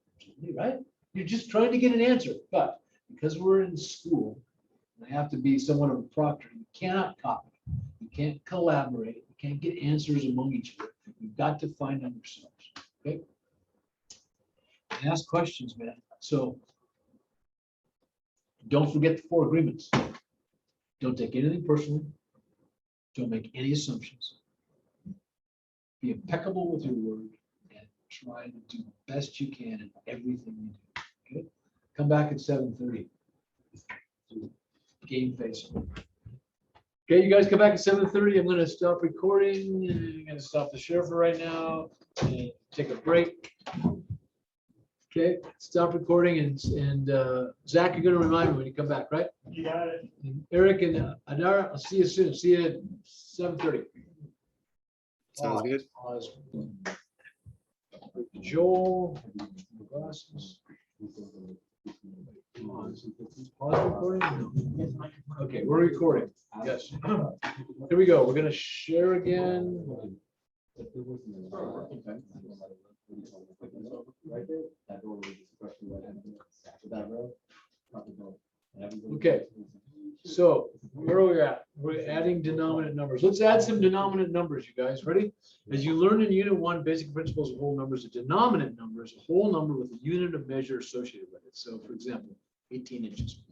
right? You're just trying to get an answer. But because we're in school, and I have to be somewhat of a proctor, you cannot copy. You can't collaborate. You can't get answers among each other. You've got to find them yourselves. Okay? Ask questions, man. So don't forget the 4 agreements. Don't take anything personally. Don't make any assumptions. Be impeccable with your word and try to do the best you can in everything you do. Okay? Come back at 7:30. Game face. Okay, you guys come back at 7:30. I'm gonna stop recording. I'm gonna stop the share for right now and take a break. Okay, stop recording and Zach, you're gonna remind me when you come back, right? You got it. And Eric and Adara, I'll see you soon. See you at 7:30. Sounds good. Pause. Joel. Glasses. Pause recording? No. Okay, we're recording. Yes. Here we go. We're gonna share again. Right there, that door was especially right after that row. Okay. So where are we at? We're adding denominant numbers. Let's add some denominant numbers, you guys. Ready? As you learn in Unit 1, basic principles of whole numbers, a denominant number is a whole number with a unit of measure associated with it. So for example, 18 inches.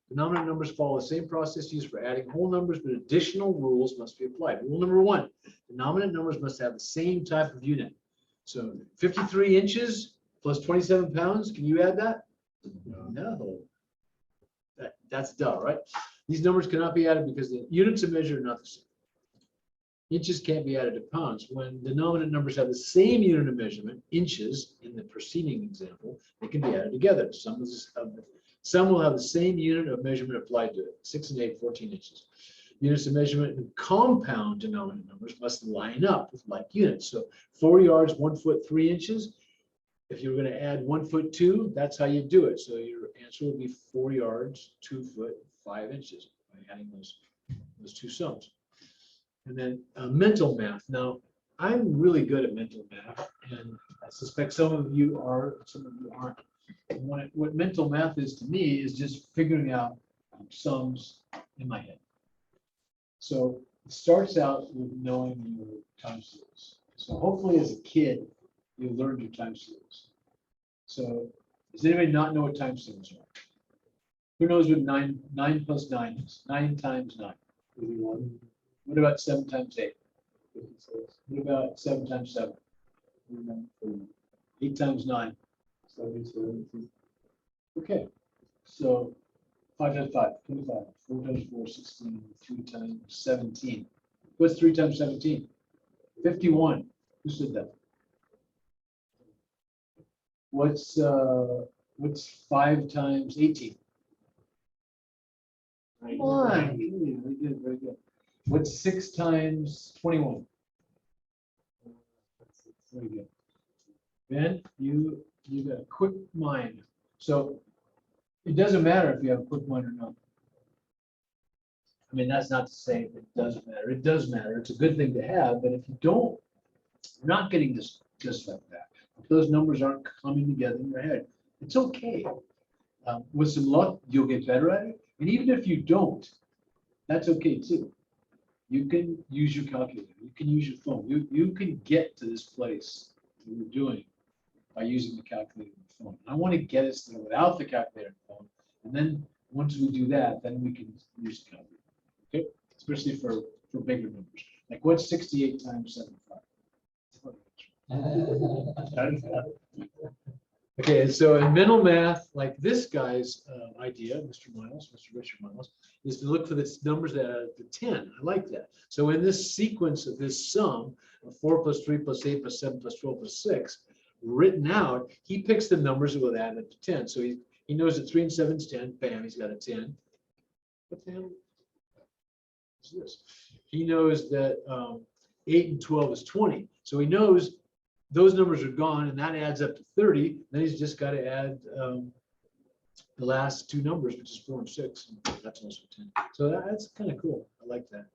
Denominant numbers follow the same process used for adding whole numbers, but additional rules must be applied. Rule number 1, denominant numbers must have the same type of unit. So 53 inches plus 27 pounds, can you add that? No. That's duh, right? These numbers cannot be added because the units of measure are not the same. Inches can't be added to pounds. When denominant numbers have the same unit of measurement, inches, in the preceding example, they can be added together. Some will have the same unit of measurement applied to it, 6 and 8, 14 inches. Units of measurement in compound denominant numbers must line up with like units. So 4 yards, 1 foot, 3 inches. If you were going to add 1 foot 2, that's how you do it. So your answer would be 4 yards, 2 foot, 5 inches by adding those two sums. And then mental math. Now, I'm really good at mental math, and I suspect some of you are, some of you aren't. What mental math is to me is just figuring out sums in my head. So it starts out with knowing your time series. So hopefully as a kid, you learned your time series. So does anybody not know what time series are? Who knows what 9 plus 9 is? 9 times 9. 81. What about 7 times 8? 56. What about 7 times 7? 8 times 9. 72. Okay. So 5 times 5, 25. 4 times 4, 16. 3 times 17. What's 3 times 17? 51. Who said that? What's 5 times 18? 1. Very good, very good. What's 6 times 21? Very good. Ben, you got a quick mind. So it doesn't matter if you have a quick mind or not. I mean, that's not to say it doesn't matter. It does matter. It's a good thing to have, but if you don't, you're not getting this just like that. If those numbers aren't coming together in your head, it's okay. With some luck, you'll get better at it. And even if you don't, that's okay too. You can use your calculator. You can use your phone. You can get to this place that we're doing by using the calculator and the phone. I want to get us there without the calculator and phone. And then once we do that, then we can use the calculator. Okay? Especially for bigger numbers. Like what's 68 times 75? Okay, and so in mental math, like this guy's idea, Mr. Richard Miles, is to look for the numbers that are the 10. I like that. So in this sequence of this sum of 4 plus 3 plus 8 plus 7 plus 12 plus 6, written out, he picks the numbers that will add up to 10. So he knows that 3 and 7 is 10. Bam, he's got a 10. What the hell is this? He knows that 8 and 12 is 20. So he knows those numbers are gone, and that adds up to 30. Then he's just got to add the last two numbers, which is 4 and 6. And that's also 10. So that's kind of cool. I like that.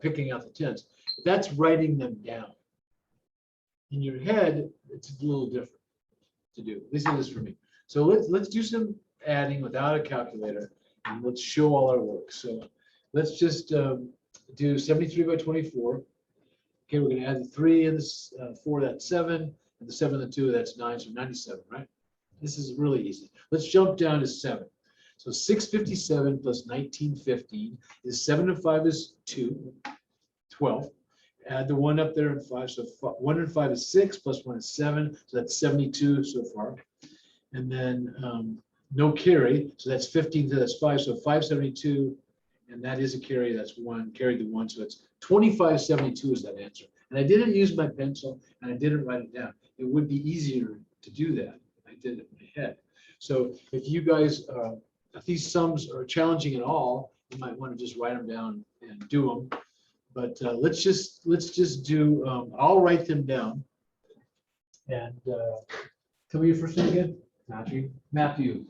Picking out the tens. But that's writing them down. In your head, it's a little different to do. At least it is for me. So let's do some adding without a calculator, and let's show all our work. So let's just do 73 by 24. Okay, we're going to add the 3 and the 4, that's 7, and the 7 and the 2, that's 9, so 97, right? This is really easy. Let's jump down to 7. So 657 plus 1915 is 7 and 5 is 2, 12. Add the 1 up there and 5, so 1 and 5 is 6, plus 1 is 7, so that's 72 so far. And then no carry, so that's 15, so that's 5, so 572, and that is a carry, that's 1, carried the 1, so it's 2572 is that answer. And I didn't use my pencil, and I didn't write it down. It would be easier to do that. I did it in my head. So if you guys, if these sums are challenging at all, you might want to just write them down and do them. But let's just do, I'll write them down. And tell me your first name again. Matthew, Matthew.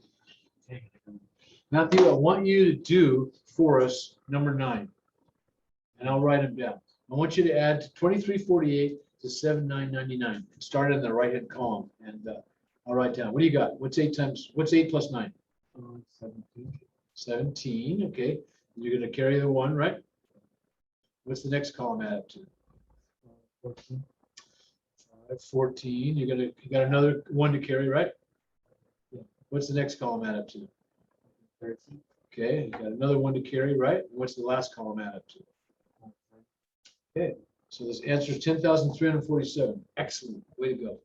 Matthew, I want you to do for us number 9. And I'll write them down. I want you to add 2348 to 7999. Start in the right-hand column. And I'll write down. What do you got? What's 8 plus 9? 17, 17, okay. You're gonna carry the 1, right? What's the next column add up to? 14, 14, you got another 1 to carry, right? Yeah. What's the next column add up to? 13, Okay, you got another 1 to carry, right? What's the last column add up to? Okay, so this answer is 10,347. Excellent, way to go.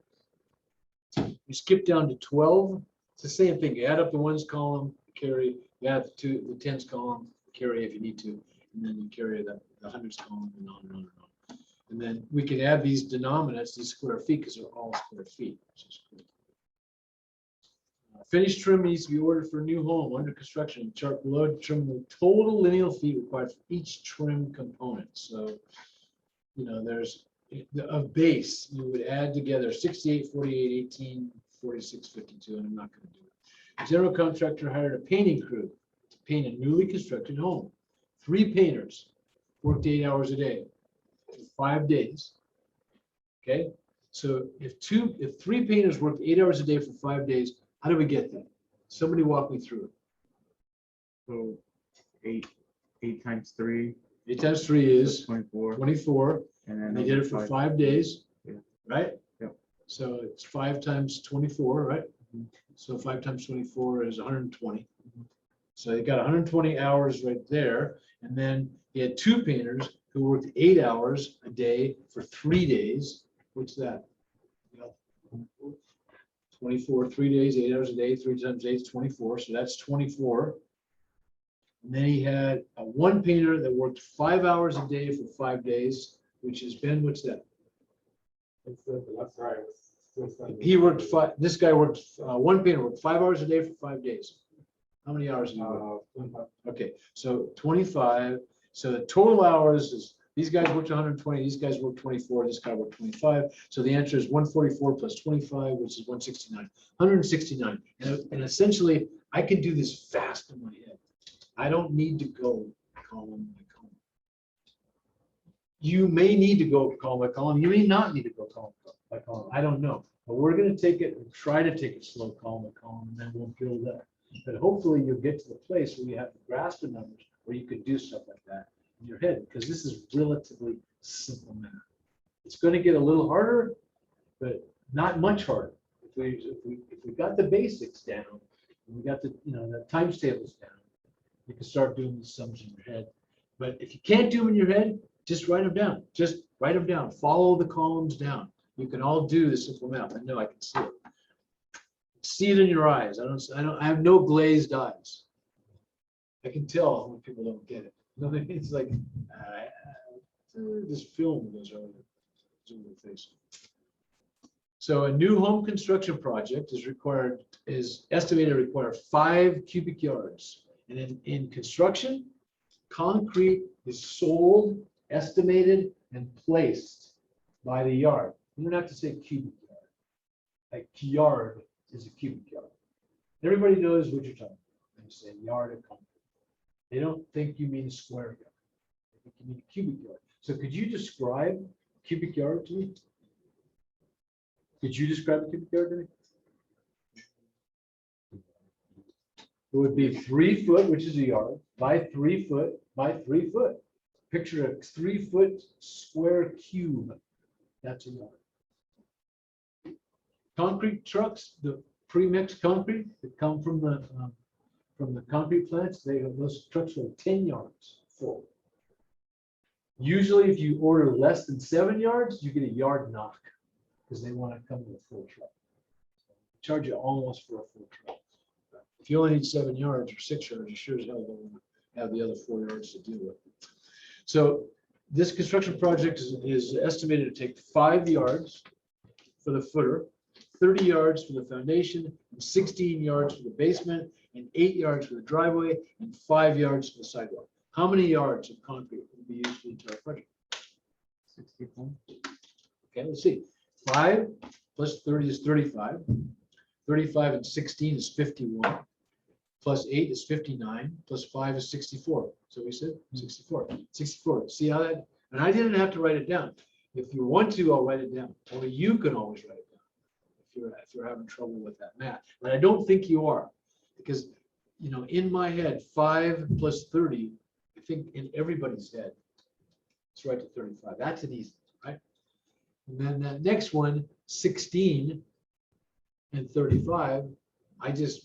You skip down to 12. It's the same thing. You add up the 1's column, carry. You add the 10's column, carry if you need to, and then you carry the 100's column, and on and on and on. And then we can add these denominators, these square feet, because they're all square feet. Which is cool. Finished trim needs to be ordered for a new home under construction. Chart below determine the total lineal feet required for each trim component. So, you know, there's a base you would add together 68, 48, 18, 46, 52, and I'm not going to do it. The general contractor hired a painting crew to paint a newly constructed home. 3 painters worked 8 hours a day for 5 days. Okay, so if 3 painters worked 8 hours a day for 5 days, how do we get that? Somebody walk me through it. So 8 times 3 8 times 3 is 24. 24, And then and they did it for 5 days, Yeah. right? Yep. So it's 5 times 24, right? Mhm. So 5 times 24 is 120. So you got 120 hours right there. And then he had 2 painters who worked 8 hours a day for 3 days. What's that? 24, 3 days, 8 hours a day, 3 times 8 is 24. So that's 24. And then he had 1 painter that worked 5 hours a day for 5 days, which has been, what's that? that's right. He worked 5, this guy worked, 1 painter worked 5 hours a day for 5 days. How many hours did he work? Okay, so 25. So the total hours is, these guys worked 120, these guys worked 24, this guy worked 25. So the answer is 144 plus 25, which is 169. 169. And essentially, I can do this fast in my head. I don't need to go column by column. You may need to go column by column. You may not need to go column by column. I don't know. But we're going to take it and try to take it slow column by column, and then we'll build up. But hopefully you'll get to the place where you have to grasp the numbers, where you could do stuff like that in your head, because this is relatively simple math. It's going to get a little harder, but not much harder. If we got the basics down, and we got the the times tables down, you can start doing the sums in your head. But if you can't do them in your head, just write them down. Just write them down. Follow the columns down. You can all do the simple math. I know I can see it. See it in your eyes. I have no glazed eyes. I can tell when people don't get it. You know, it's like this film goes over their face. So a new home construction project is estimated to require 5 cubic yards. And in construction, concrete is sold, estimated, and placed by the yard. You don't have to say cubic yard. Like yard is a cubic yard. Everybody knows what you're talking about when you say yard of concrete. They don't think you mean a square yard. They think you mean a cubic yard. So could you describe cubic yard to me? Could you describe a cubic yard to me? It would be 3 foot, which is a yard, by 3 foot by 3 foot. Picture a 3 foot square cube. That's a yard. Concrete trucks, the pre-mixed concrete that come from the concrete plants. Those trucks are 10 yards full. Usually if you order less than 7 yards, you get a yard knock because they want to come with a full truck. Charge you almost for a full truck. If you only need 7 yards or 6 yards, you sure as hell don't want to have the other 4 yards to deal with. So this construction project is estimated to take 5 yards for the footer, 30 yards for the foundation, and 16 yards for the basement, and 8 yards for the driveway, and 5 yards for the sidewalk. How many yards of concrete will be used for the entire project? 64. Okay, let's see. 5 plus 30 is 35. 35 and 16 is 51. Plus 8 is 59. Plus 5 is 64. So we said 64. 64. See how that? And I didn't have to write it down. If you want to, I'll write it down. Only you can always write it down if you're having trouble with that math. But I don't think you are, because in my head, 5 plus 30. I think in everybody's head, it's right to 35. That's an easy, right? And then that next one, 16 and 35,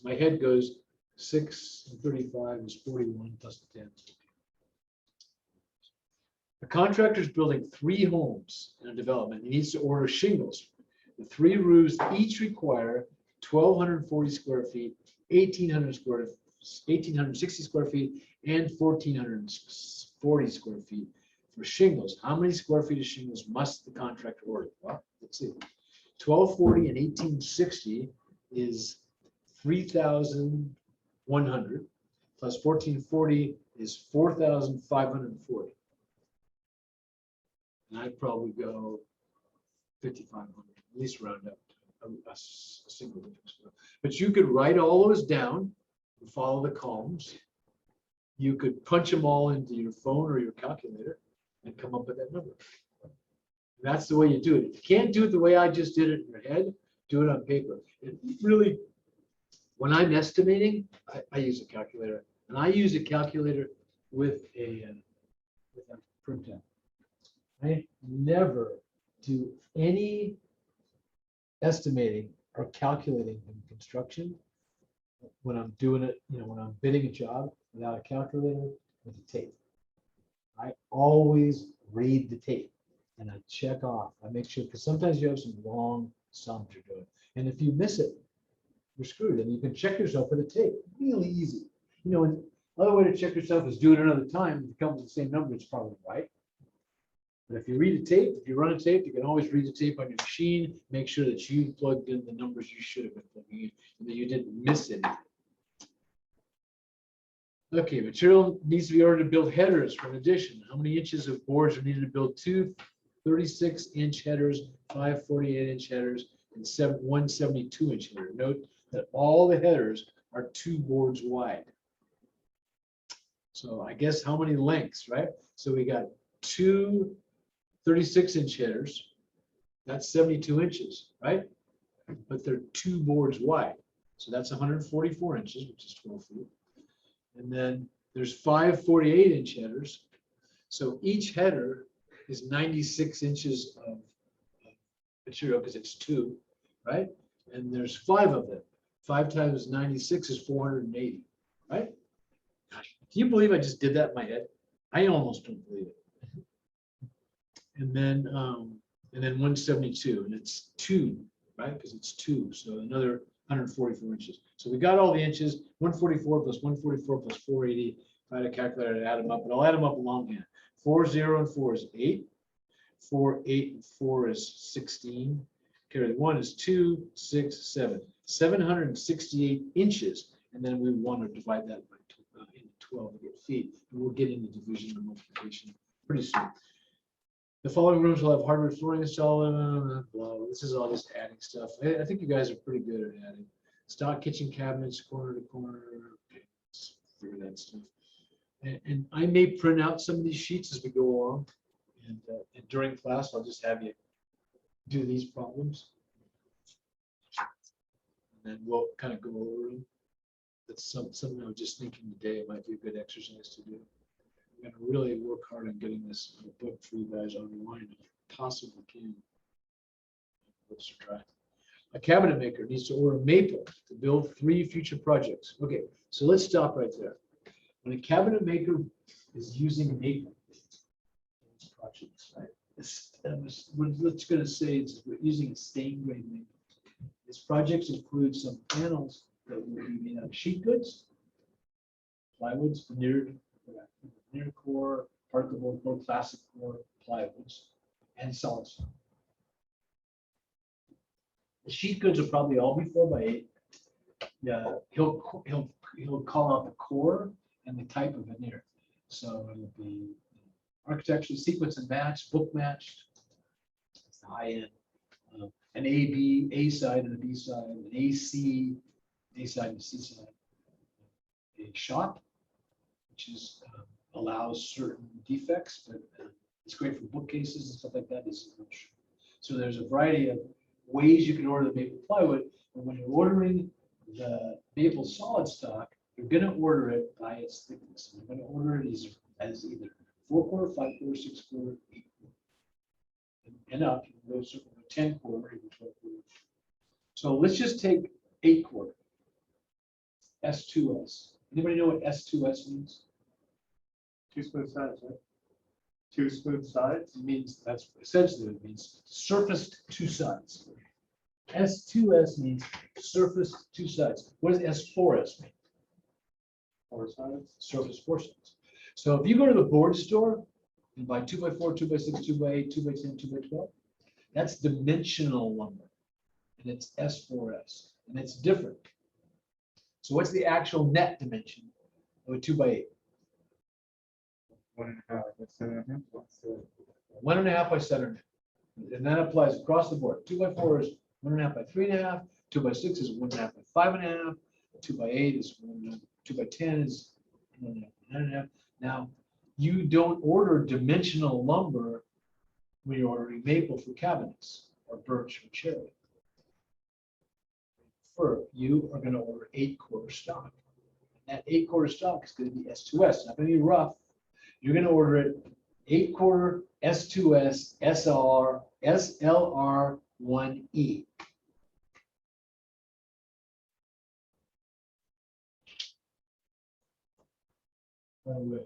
my head goes 6 and 35 is 41 plus the 10. A contractor is building 3 homes in a development. He needs to order shingles. The 3 roofs each require 1,240 square feet, 1,860 square feet, and 1,440 square feet for shingles. How many square feet of shingles must the contractor order? Well, let's see. 1,240 and 1,860 is 3,100 plus 1,440 is 4,540. And I'd probably go 5,500, at least round up to a single digit. But you could write all those down and follow the columns. You could punch them all into your phone or your calculator and come up with that number. And that's the way you do it. If you can't do it the way I just did it in your head, do it on paper. It really, when I'm estimating, I use a calculator, and I use a calculator with a printout. I never do any estimating or calculating in construction when I'm doing it, when I'm bidding a job without a calculator with a tape. I always read the tape and I check off. I make sure, because sometimes you have some long sums you're doing. And if you miss it, you're screwed. And you can check yourself with a tape. Really easy. Another way to check yourself is do it another time. If it comes to the same number, it's probably right. But if you read a tape, if you run a tape, you can always read the tape on your machine, make sure that you plugged in the numbers you should have been plugging in, and that you didn't miss anything. Okay, material needs to be ordered to build headers for an addition. How many inches of boards are needed to build 2 36-inch headers, 5 48-inch headers, and 1 72-inch header? Note that all the headers are 2 boards wide. So I guess how many lengths, right? So we got 2 36-inch headers. That's 72 inches, right? But they're 2 boards wide. So that's 144 inches, which is 12 feet. And then there's 5 48-inch headers. So each header is 96 inches of material because it's 2, right? And there's 5 of them. 5 times 96 is 480, right? Gosh, can you believe I just did that in my head? I almost don't believe it. And then 172, and it's 2, right? Because it's 2, so another 144 inches. So we got all the inches, 144 plus 144 plus 480. If I had a calculator, I'd add them up, but I'll add them up longhand. 4, 0, and 4 is 8. 4, 8, and 4 is 16. Carry the 1 is 2, 6, 7. 768 inches, and then we want to divide that by into 12 to get feet. And we'll get into division and multiplication pretty soon. The following rooms will have hardwood flooring installed. This is all just adding stuff. I think you guys are pretty good at adding. Stock kitchen cabinets, corner to corner. Okay, let's figure that stuff. And I may print out some of these sheets as we go along. And during class, I'll just have you do these problems. And then we'll kind of go over them. That's something I was just thinking today. It might be a good exercise to do. I'm going to really work hard on getting this book for you guys online if I possibly can. Let's try. A cabinet maker needs to order maple to build 3 future projects. Okay, so let's stop right there. When a cabinet maker is using maple projects, right? We're just gonna say we're using a stain grade maple. These projects include some panels that will be made out of sheet goods, plywoods, veneered core, particle board core, classic core, plywoods, and solid stone. The sheet goods will probably all be 4x8. Yeah, he'll call out the core and the type of veneer. So it'll be architecture, sequence and match, book matched. It's the high end. An A side and a B side, an AC, A side and C side. A shop, which is allows certain defects, but it's great for bookcases and stuff like that. So there's a variety of ways you can order the maple plywood, but when you're ordering the maple solid stock, you're going to order it by its thickness. You're going to order it as either 4-quarter, 5-quarter, 6-quarter, 8-quarter, and up. You can go to 10-quarter, even 12-quarter. So let's just take 8-quarter. S2S. Anybody know what S2S means? 2 smooth sides, right? 2 smooth sides. It means, that's essentially what it means, surfaced 2 sides. S2S means surfaced 2 sides. What does S4S mean? 4 sides. Surface 4 sides. So if you go to the board store and buy 2x4, 2x6, 2x8, 2x10, 2x12, that's dimensional lumber. And it's S4S. And it's different. So what's the actual net dimension of a 2x8? 1.5. That's 7.5. 1.5 by 7. And that applies across the board. 2x4 is 1.5 by 3.5. 2x6 is 1.5 by 5.5. 2x8 is 1.5. 2x10 is 1.5 by 9.5. Now, you don't order dimensional lumber when you're ordering maple for cabinets or birch or cherry. You are going to order 8-quarter stock. That 8-quarter stock is going to be S2S. It's not going to be rough. You're going to order it 8-quarter S2S SLR1E. By the way.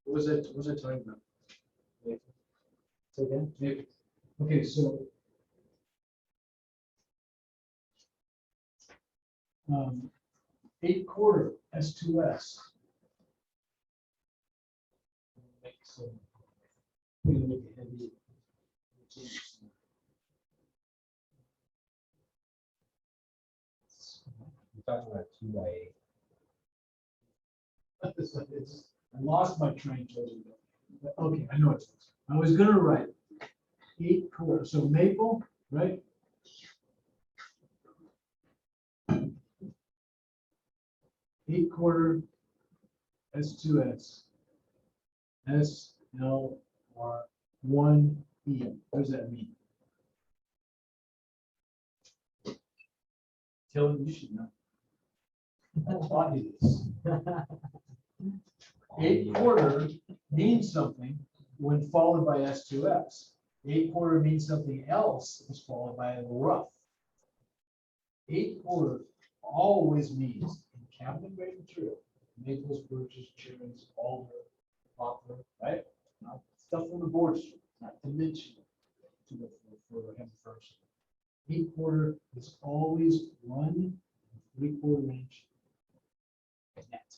What was I talking about? Say again? Maybe. Okay, so 8-quarter S2S. Make some. We're gonna make it heavy. We're talking about 2x8. I lost my train towards it. Okay, I know it. I was gonna write 8-quarter, so maple, right? Eight-quarter S2S SLR1E. What does that mean? Tell me, you should know. I taught you this. 8-quarter means something when followed by S2S. 8-quarter means something else is followed by a rough. 8-quarter always means in cabinet grade material, maples, birches, cherries, alder, poplar, right? Not stuff from the board, not dimensional to the for him first. 8-quarter is always 1 3/4 inch net.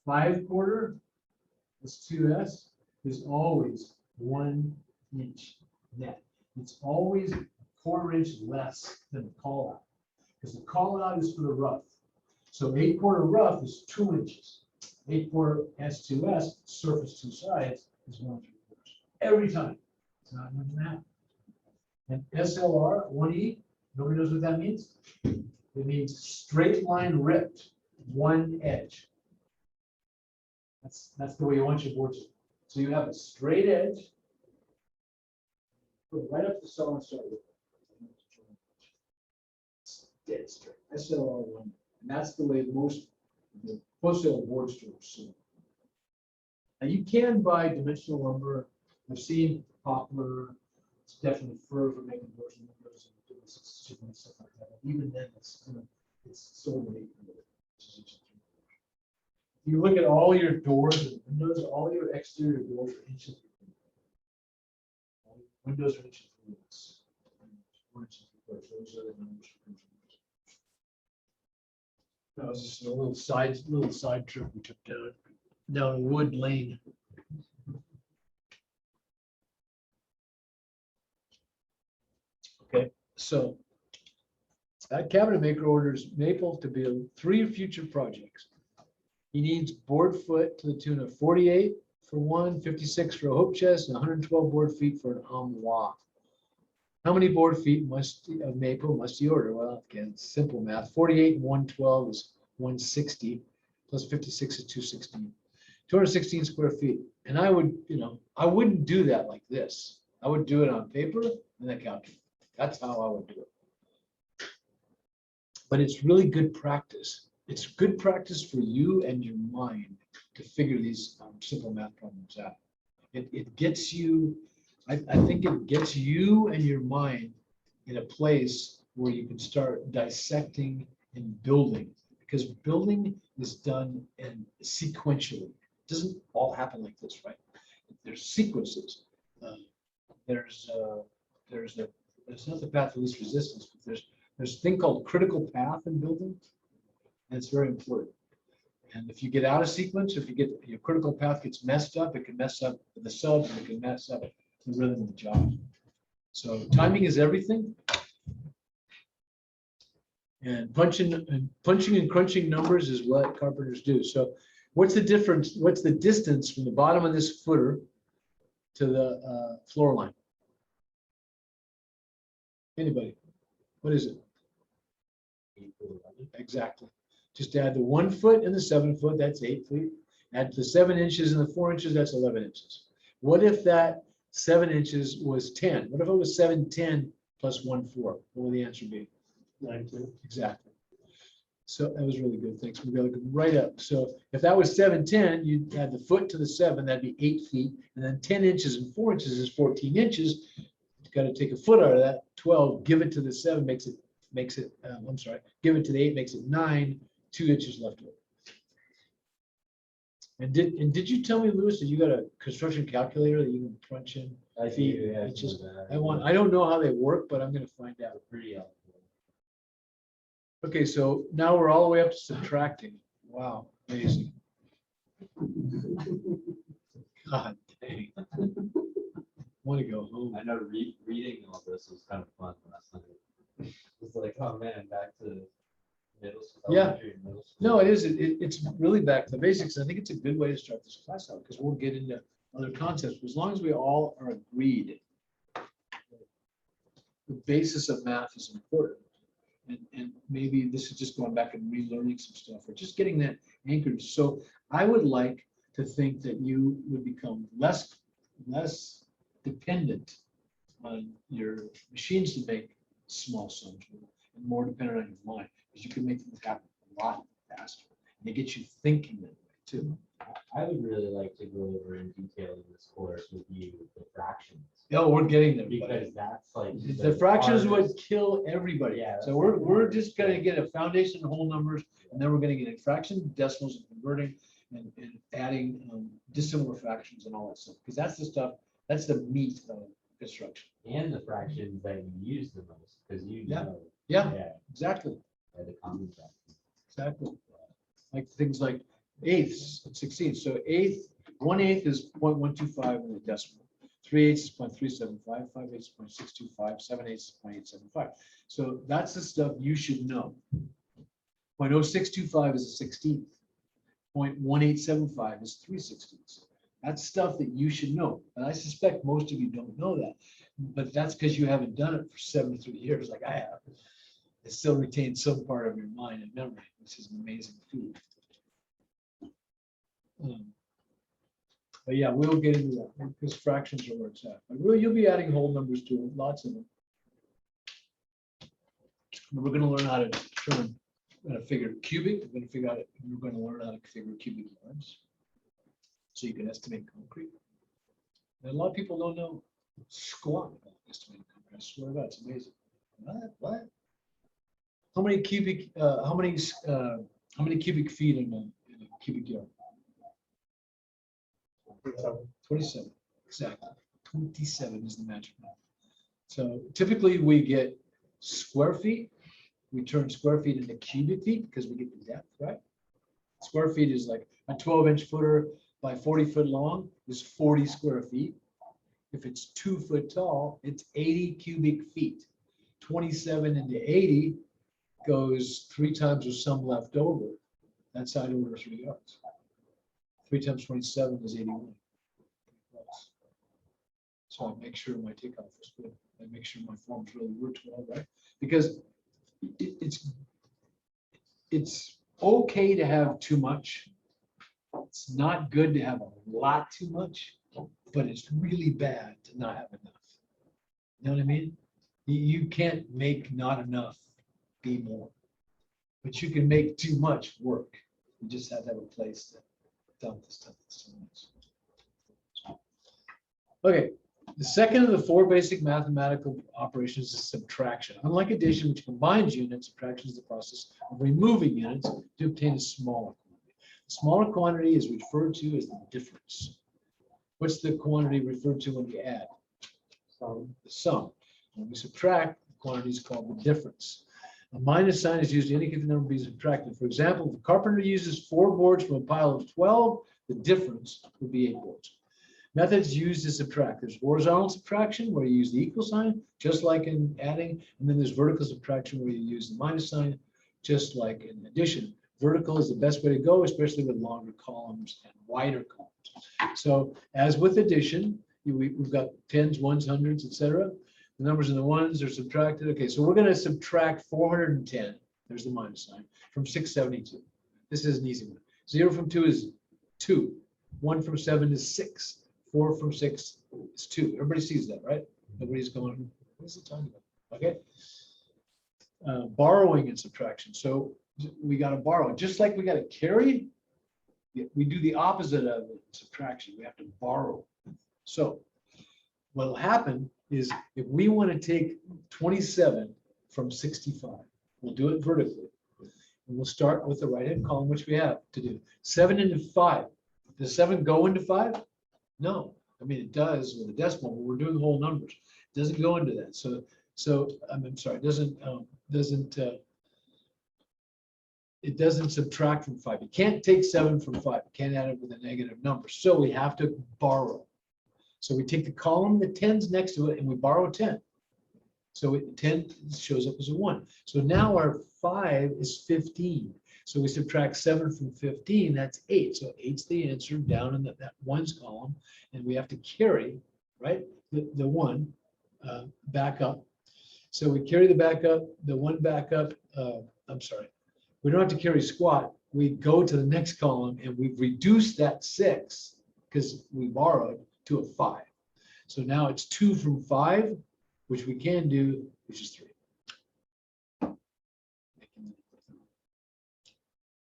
5-quarter S2S is always 1 inch net. It's always 1/4 inch less than the call out, because the call out is for the rough. So 8-quarter rough is 2 inches. 8-quarter S2S, surface 2 sides, is 1 3/4. Every time. It's not more than that. And SLR1E, nobody knows what that means? It means straight line ripped, 1 edge. That's the way you want your board to. So you have a straight edge, Go right up to the saw and start with it. It's dead straight. I sell all one, and that's the way most of the wholesale board stores sell. Now you can buy dimensional lumber. I've seen poplar. It's definitely fir for making doors and windows and stuff like that. Even then, it's sold at $800. If you look at all your doors and windows, all your exterior doors are inches. Windows are inches. Those are the numbers. That was just a little side trip we took down Wood Lane. Okay, so that cabinet maker orders maple to build 3 future projects. He needs board foot to the tune of 48 for one, 56 for a hope chest, and 112 board feet for an armoire. How many board feet of maple must he order? Well, again, simple math. 48 and 112 is 160, plus 56 is 216. 216 square feet. And I would, I wouldn't do that like this. I would do it on paper and then calculate. That's how I would do it. But it's really good practice. It's good practice for you and your mind to figure these simple math problems out. It gets you, I think it gets you and your mind in a place where you can start dissecting and building, because building is done and sequentially. It doesn't all happen like this, right? There's sequences. There's not the path of least resistance, but there's a thing called critical path in building, and it's very important. And if you get out of sequence, if you get your critical path gets messed up, it can mess up the sub, and it can mess up the rhythm of the job. So timing is everything. And punching and crunching numbers is what carpenters do. So what's the difference? What's the distance from the bottom of this footer to the floor line? Anybody? What is it? Exactly. Just add the 1 foot and the 7 foot, that's 8 feet. Add the 7 inches and the 4 inches, that's 11 inches. What if that 7 inches was 10? What if it was 710 plus 1 4? What would the answer be? 9.2. Exactly. So that was really good. Thanks. We're going to go right up. So if that was 710, you'd add the foot to the 7, that'd be 8 feet. And then 10 inches and 4 inches is 14 inches. You've got to take a foot out of that. 12, give it to the 7, I'm sorry, give it to the 8, makes it 9, 2 inches left over. And did you tell me, Louis, that you got a construction calculator that you can crunch in? I feet, do, yeah, inches? I I don't know how they work, but I'm going to find out. pretty helpful. Okay, so now we're all the way up to subtracting. Wow, amazing. God dang. Want to go home. I know reading all this was kind of fun last night. It's like, oh man, back to middle school. Yeah. elementary and middle school. No, it is. It's really back to the basics. I think it's a good way to start this class out, because we'll get into other concepts. As long as we all are agreed, the basis of math is important. And maybe this is just going back and relearning some stuff, or just getting that anchored. So I would like to think that you would become less dependent on your machines to make small sums, and more dependent on your mind, because you can make things happen a lot faster. And it gets you thinking that way too. I would really like to go over in detail in this course with you the fractions, Yeah, we're getting there. buddy. because that's like The fractions would hardest- kill everybody. Yeah, So we're just gonna get a foundation of whole numbers, and then we're gonna get in fractions, decimals, and converting, and adding dissimilar fractions and all that stuff. Because that's the stuff, that's the meat of construction. and the fractions that you use the most, because you Yeah. know. Yeah, exactly, The common fraction. exactly. Like things like eighths and 16. So 1/8 is 0.125 in the decimal. 3/8 is 0.375, 5/8 is 0.625, 7/8 is 0.875. So that's the stuff you should know. 0.0625 is a 16th. 0.1875 is 3/16. That's stuff that you should know. And I suspect most of you don't know that. But that's because you haven't done it for 73 years like I have. It still retains some part of your mind and memory, which is an amazing feat. But yeah, we'll get into that because fractions are where it's at. But really, you'll be adding whole numbers to it, lots of them. We're gonna learn how to turn, figure cubic, we're gonna figure out, we're gonna learn how to figure cubic yards. So you can estimate concrete. And a lot of people don't know squat about estimating concrete. I swear to God, it's amazing. What? How many cubic, how many cubic feet in a cubic yard? 27, exactly. 27 is the magic number. So typically we get square feet. We turn square feet into cubic feet because we get the depth, right? Square feet is like a 12-inch footer by 40 foot long is 40 square feet. If it's 2 foot tall, it's 80 cubic feet. 27 into 80 goes 3 times with some left over. That's side order 3 yards. 3 times 27 is 81. So I make sure my takeoff is good. I make sure my forms really work well, right? Because it's okay to have too much. It's not good to have a lot too much, but it's really bad to not have enough. You know what I mean? You can't make not enough be more, but you can make too much work. You just have to have a place to dump the stuff. Okay, the second of the 4 basic mathematical operations is subtraction. Unlike addition, which combines units, subtraction is the process of removing units to obtain a smaller quantity. The smaller quantity is referred to as the difference. What's the quantity referred to when we add? The sum. When we subtract, the quantity is called the difference. A minus sign is used to indicate the number being subtracted. For example, if a carpenter uses 4 boards from a pile of 12, the difference would be 8 boards. Methods used to subtract. There's horizontal subtraction where you use the equal sign, just like in adding, and then there's vertical subtraction where you use the minus sign, just like in addition. Vertical is the best way to go, especially with longer columns and wider columns. So as with addition, we've got tens, ones, hundreds, etc. The numbers in the ones are subtracted. Okay, so we're going to subtract 410. There's the minus sign from 672. This is an easy one. 0 from 2 is 2. 1 from 7 is 6. 4 from 6 is 2. Everybody sees that, right? Nobody's going, what is it talking about? Okay. Borrowing and subtraction. So we got to borrow. Just like we got to carry, we do the opposite of subtraction. We have to borrow. So what will happen is if we want to take 27 from 65, we'll do it vertically. And we'll start with the right-hand column, which we have to do. 7 into 5. Does 7 go into 5? No. I mean, it does with a decimal, but we're doing whole numbers. It doesn't go into that. So I'm sorry, it doesn't subtract from 5. You can't take 7 from 5. You can't add it with a negative number. So we have to borrow. So we take the column, the 10's next to it, and we borrow 10. So 10 shows up as a 1. So now our 5 is 15. So we subtract 7 from 15, that's 8. So 8's the answer down in that ones column. And we have to carry, right, the 1 back up. So we carry the back up, the 1 back up. I'm sorry. We don't have to carry squat. We go to the next column and we've reduced that 6 because we borrowed to a 5. So now it's 2 from 5, which we can do, which is 3.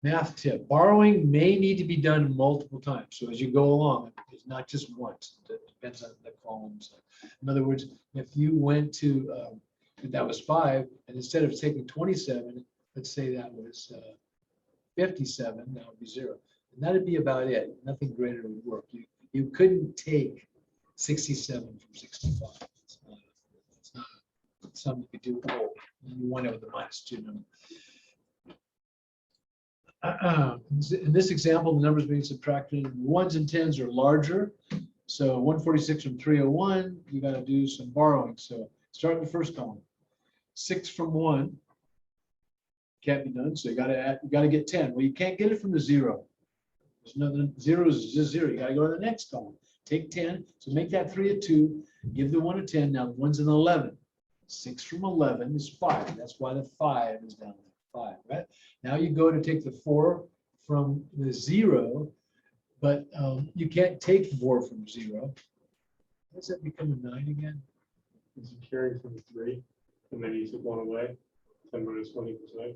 Math tip, borrowing may need to be done multiple times. So as you go along, it's not just once. It depends on the columns. In other words, if you went to, that was 5, and instead of taking 27, let's say that was 57, that would be 0. And that'd be about it. Nothing greater would work. You couldn't take 67 from 65. It's not something you could do. Oh, you went over the -2 number. In this example, the numbers being subtracted, 1s and 10s are larger. So 146 from 301, you got to do some borrowing. So start in the first column. 6 from 1 can't be done. So you got to get 10. Well, you can't get it from the 0. There's nothing. 0 is just 0. You got to go to the next column. Take 10. So make that 3 a 2. Give the 1 a 10. Now the 1's an 11. 6 from 11 is 5. That's why the 5 is down there. 5, right? Now you go to take the 4 from the 0. But you can't take 4 from 0. Does that become a 9 again? It's a carry from 3, and then you took 1 away, 10 minus 20%.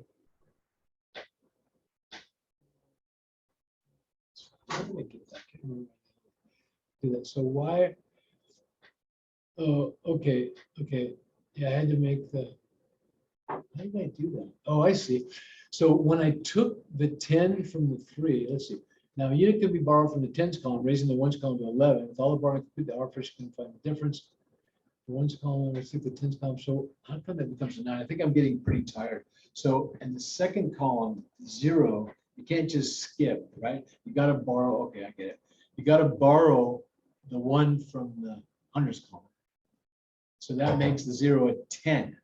How did I get that? I can't remember. Do that. So why? Oh, okay, okay. Yeah, I had to make the. How did I do that? Oh, I see. So when I took the 10 from the 3, let's see. Now, a unit could be borrowed from the tens column, raising the ones column to 11. With all the borrowing complete, the arbitrator can find the difference. The ones column, let's take the tens column. So how come that becomes a 9? I think I'm getting pretty tired. So in the second column, 0, you can't just skip, right? You got to borrow. Okay, I get it. You got to borrow the 1 from the hundreds column. So that makes the 0 a 10.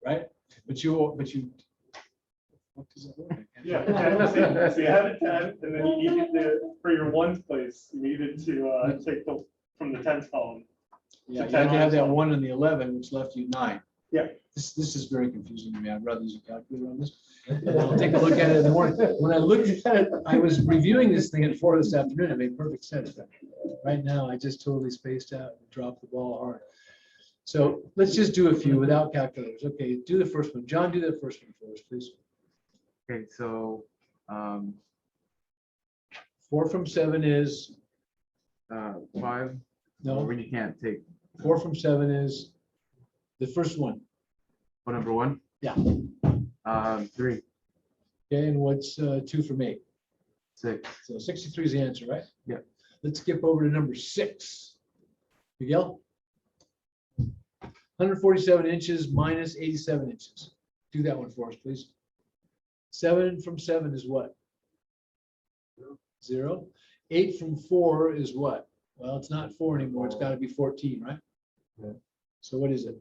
Right? But you, what does that look like? Yeah, 10, so you had a 10, and then you needed to, for your ones place, you needed to take the, from the tens column. Yeah, you had to have that 1 and the 11, which left you 9. Yeah. This is very confusing to me. I'd rather use a calculator on this. And I'll take a look at it in the morning. When I looked at it, I was reviewing this thing at 4 this afternoon. It made perfect sense. But right now, I just totally spaced out and dropped the ball hard. So let's just do a few without calculators. Okay, do the first one. John, do the first one for us, please. Okay, so 4 from 7 is, 5. no, When you can't take 4 from 7 is the first one. what, number 1? Yeah. 3, Okay, and what's 2 from 8? 6. So 63 is the answer, right? Yeah. Let's skip over to number 6. Miguel? 147 inches minus 87 inches. Do that one for us, please. 7 from 7 is what? 0. 8 from 4 is what? Well, it's not 4 anymore. It's got to be 14, right? Yeah. So what is it?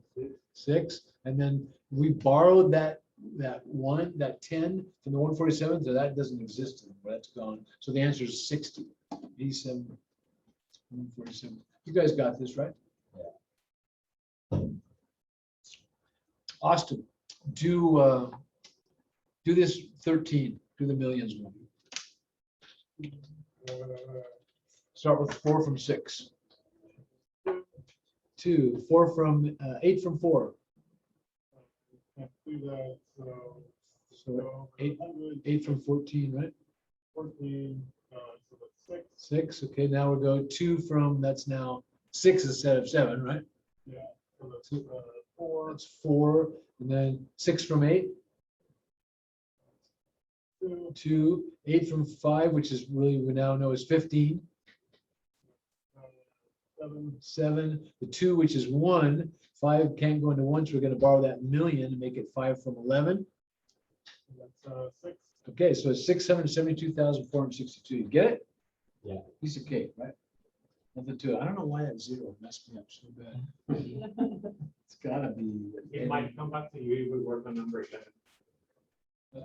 6. And then we borrowed that 10 from the 147, so that doesn't exist anymore. That's gone. So the answer is 60. 87, 147. You guys got this, right? Austin, do this 13, do the millions one. Start with 4 from 6. 2, 4 from 8 from 4. Do that, So 8 from 14, right? 14, so that's 6. Okay, now we'll go 2 from, that's now 6 instead of 7, right? so that's 4, That's 4, and then 6 from 8. 2, 8 from 5, which is really, we now know is 15. 7, the 2, which is 1. 5 can't go into 1, so we're going to borrow that million and make it 5 from 11. That's 6. Okay, so it's 672,462. You get it? Yeah. Piece of cake, right? Nothing to it. I don't know why that 0 messed me up so bad. It's gotta be. It might come back to you if we work on number 11.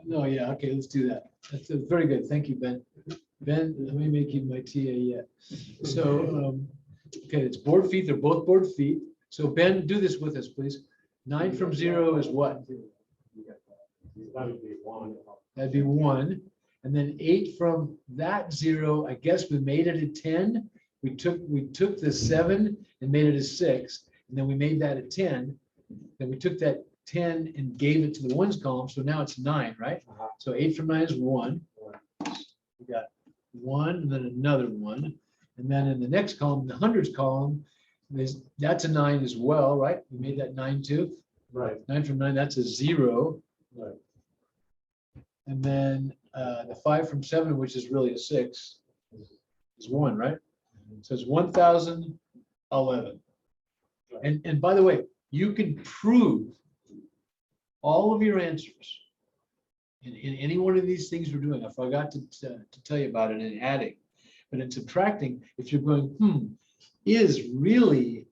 No, yeah, okay, let's do that. That's very good. Thank you, Ben. Ben, let me make you my TA yet. So, okay, it's board feet. They're both board feet. So Ben, do this with us, please. 9 from 0 is what? That would be 1. That'd be 1. And then 8 from that 0, I guess we made it a 10. We took the 7 and made it a 6. And then we made that a 10. Then we took that 10 and gave it to the ones column. So now it's 9, right? So 8 from 9 is 1. We got 1 and then another 1. And then in the next column, the hundreds column, that's a 9 as well, right? We made that 9 too. Right. 9 from 9, that's a 0. Right. And then the 5 from 7, which is really a 6, is 1, right? So it's 1,011. And by the way, you can prove all of your answers in any one of these things we're doing. I forgot to tell you about it in adding, but in subtracting, if you're going, is really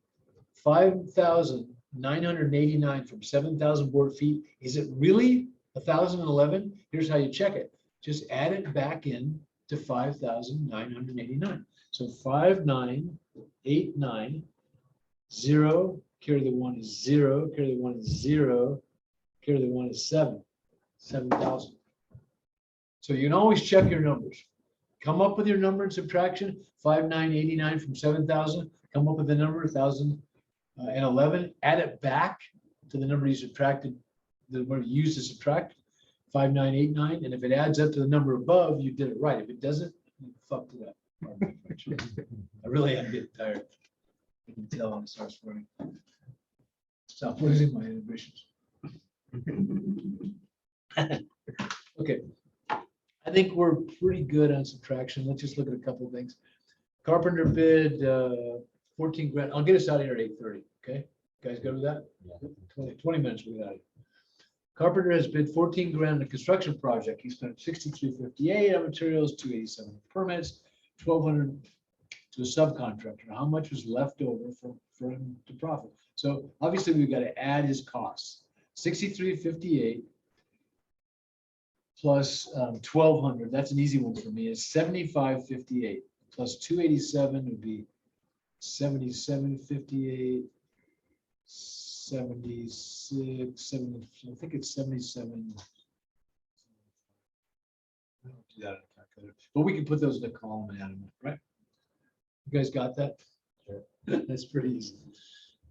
5,989 from 7,000 board feet, is it really 1,011? Here's how you check it. Just add it back in to 5,989. So 5,989, 0, carry the 1 is 0, carry the 1 is 0, carry the 1 is 7,000. So you can always check your numbers. come up with your number in subtraction, 5,989 from 7,000, come up with the number 1,011, add it back to the number you subtracted, the number you used to subtract, 5,989, and if it adds up to the number above, you did it right. If it doesn't, you fucked it up. I really am getting tired. You can tell when I start swearing. Stop losing my inhibitions. Okay, I think we're pretty good on subtraction. Let's just look at a couple of things. Carpenter bid 14 grand. I'll get us out of here at 8:30. Okay, you guys good with that? Yeah. 20 minutes we'll get out of here. Carpenter has bid 14 grand on a construction project. He spent 63.58 on materials, 287 permits, 1,200 to a subcontractor. How much was left over for him to profit? So obviously we've got to add his costs. 63.58 plus 1,200. That's an easy one for me. Is 75.58 plus 287 would be 77.58. 76, 70, I think it's 77. I don't do that on a calculator, but we can put those in a column and add them up, right? You guys got that? Sure. That's pretty easy.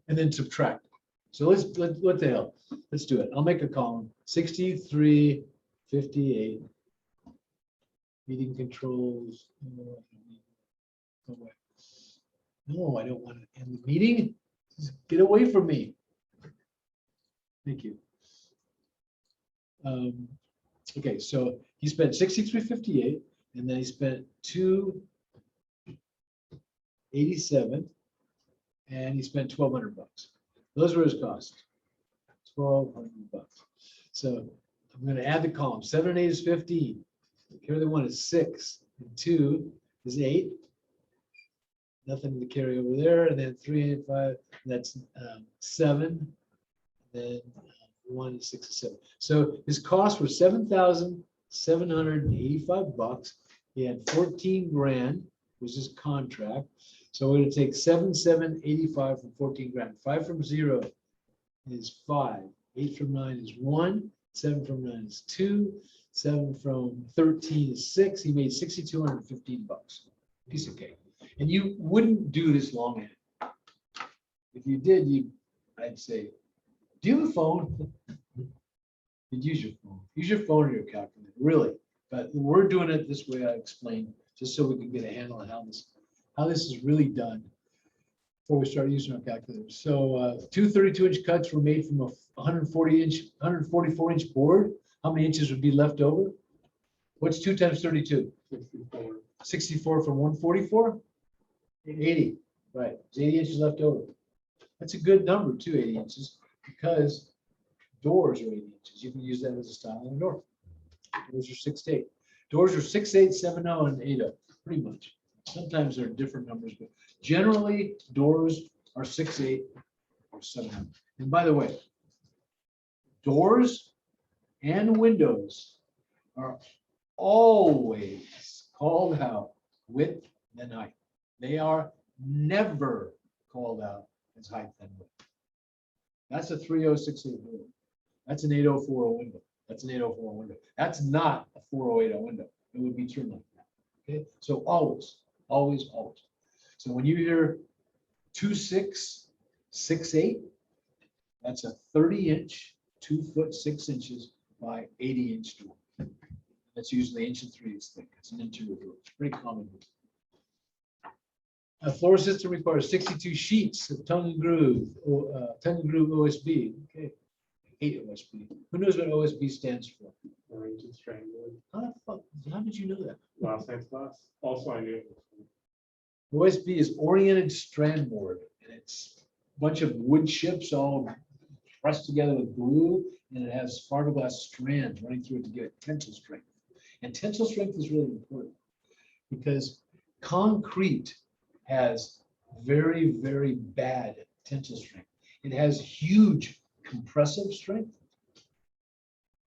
And then subtract. So what the hell? Let's do it. I'll make a column. 63.58. Meeting controls. No, I don't want to end the meeting. Get away from me. Thank you. Okay, so he spent 63.58 and then he spent 287 and he spent 1,200 bucks. Those were his costs. 1,200 bucks. So I'm going to add the column. 7 and 8 is 15. Carry the 1 is 6. And 2 is 8. Nothing to carry over there. And then 3 and 5, that's 7. Then 1 is 6 and 7. So his costs were 7,785 bucks. He had 14 grand was his contract. So we're going to take 7,785 from 14 grand. 5 from 0 is 5. 8 from 9 is 1. 7 from 9 is 2. 7 from 13 is 6. He made 6,215 bucks. Piece of cake. And you wouldn't do this longhand. If you did, I'd say, do you have a phone? You'd use your phone. Use your phone or your calculator, really. But we're doing it this way, I explained, just so we can get a handle on how this is really done before we start using our calculators. So 2 32-inch cuts were made from a 144-inch board. How many inches would be left over? What's 2 times 32? 64. 64 from 144? 80, right, there's 80 inches left over. That's a good number too, 80 inches, because doors are 80 inches. You can use that as a style on a door. Doors are 6 to 8. Doors are 6, 8, 7, 0, and 8, 0, pretty much. Sometimes there are different numbers, but generally doors are 6, 8, or 7, 0. And by the way, doors and windows are always called out width and height. They are never called out as height and width. That's a 3068 window. That's an 8040 window. That's an 804 window. That's not a 4080 window. It would be trimmed like that. Okay, so always, always, always. So when you hear 2668, that's a 30-inch, 2 foot 6 inches by 80-inch door. That's usually 1 and 3 inches thick. It's an interior door. It's pretty common. A floor system requires 62 sheets of tongue and groove OSB. Okay, 8 OSB. Who knows what OSB stands for? Oriented strand board. How did you know that? Last night's class. Also, I knew. OSB is oriented strand board, and it's a bunch of wood chips all pressed together with glue, and it has fiberglass strands running through it to get it tensile strength. And tensile strength is really important because concrete has very, very bad tensile strength. It has huge compressive strength,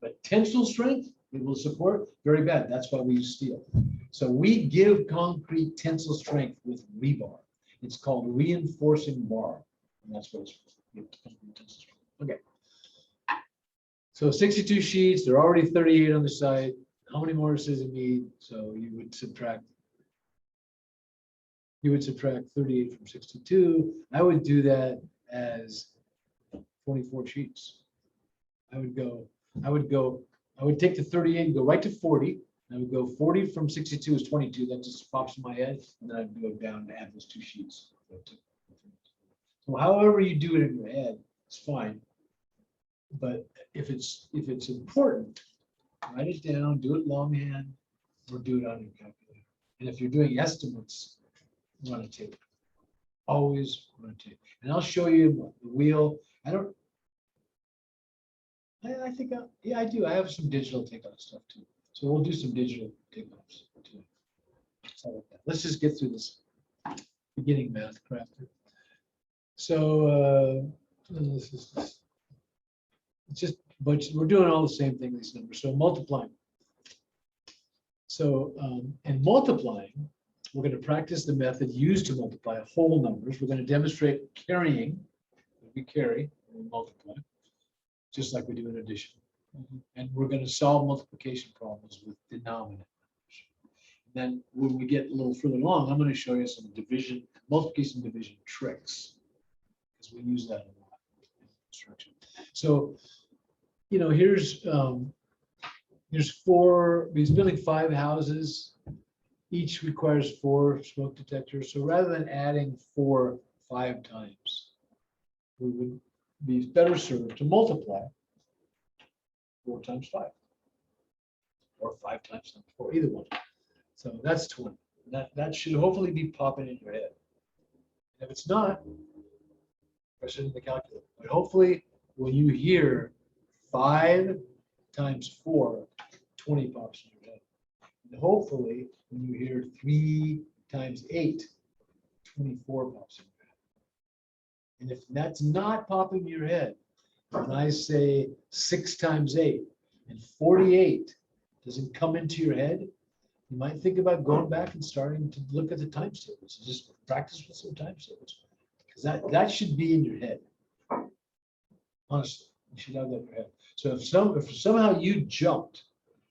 but tensile strength, it will support very bad. That's why we use steel. So we give concrete tensile strength with rebar. It's called reinforcing bar. And that's what it's for. Okay. So 62 sheets, they're already 38 on the site. how many mortises it need, so you would subtract. You would subtract 38 from 62. I would do that as 24 sheets. I would take the 38 and go right to 40. I would go 40 from 62 is 22. That just pops in my head. And then I'd go down and add those 2 sheets. So however you do it in your head, it's fine. But if it's important, write it down, do it longhand, or do it on your calculator. And if you're doing estimates, run a tape. Always run a tape. And I'll show you the wheel. I think, yeah, I do. I have some digital takeoff stuff too. So we'll do some digital takeoffs too. So like that. Let's just get through this beginning math crap. So this is just a bunch. We're doing all the same thing, these numbers. So multiplying. So in multiplying, we're going to practice the method used to multiply whole numbers. We're going to demonstrate carrying. We carry, we multiply, just like we do in addition. And we're going to solve multiplication problems with denominator numbers. Then when we get a little further along, I'm going to show you some division, multiplication division tricks, because we use that a lot in construction. So, here's 4, he's building 5 houses. Each requires 4 smoke detectors. So rather than adding 4 5 times, we would be better served to multiply 4 times 5, or 5 times 4, either one. So that's 20. That should hopefully be popping in your head. If it's not, press it in the calculator. But hopefully, when you hear 5 times 4, 20 pops in your head. And hopefully, when you hear 3 times 8, 24 pops in your head. And if that's not popping in your head, when I say 6 times 8 and 48 doesn't come into your head, you might think about going back and starting to look at the times tables. Just practice with some times tables, because that should be in your head. Honestly, you should have that in your head. So if somehow you jumped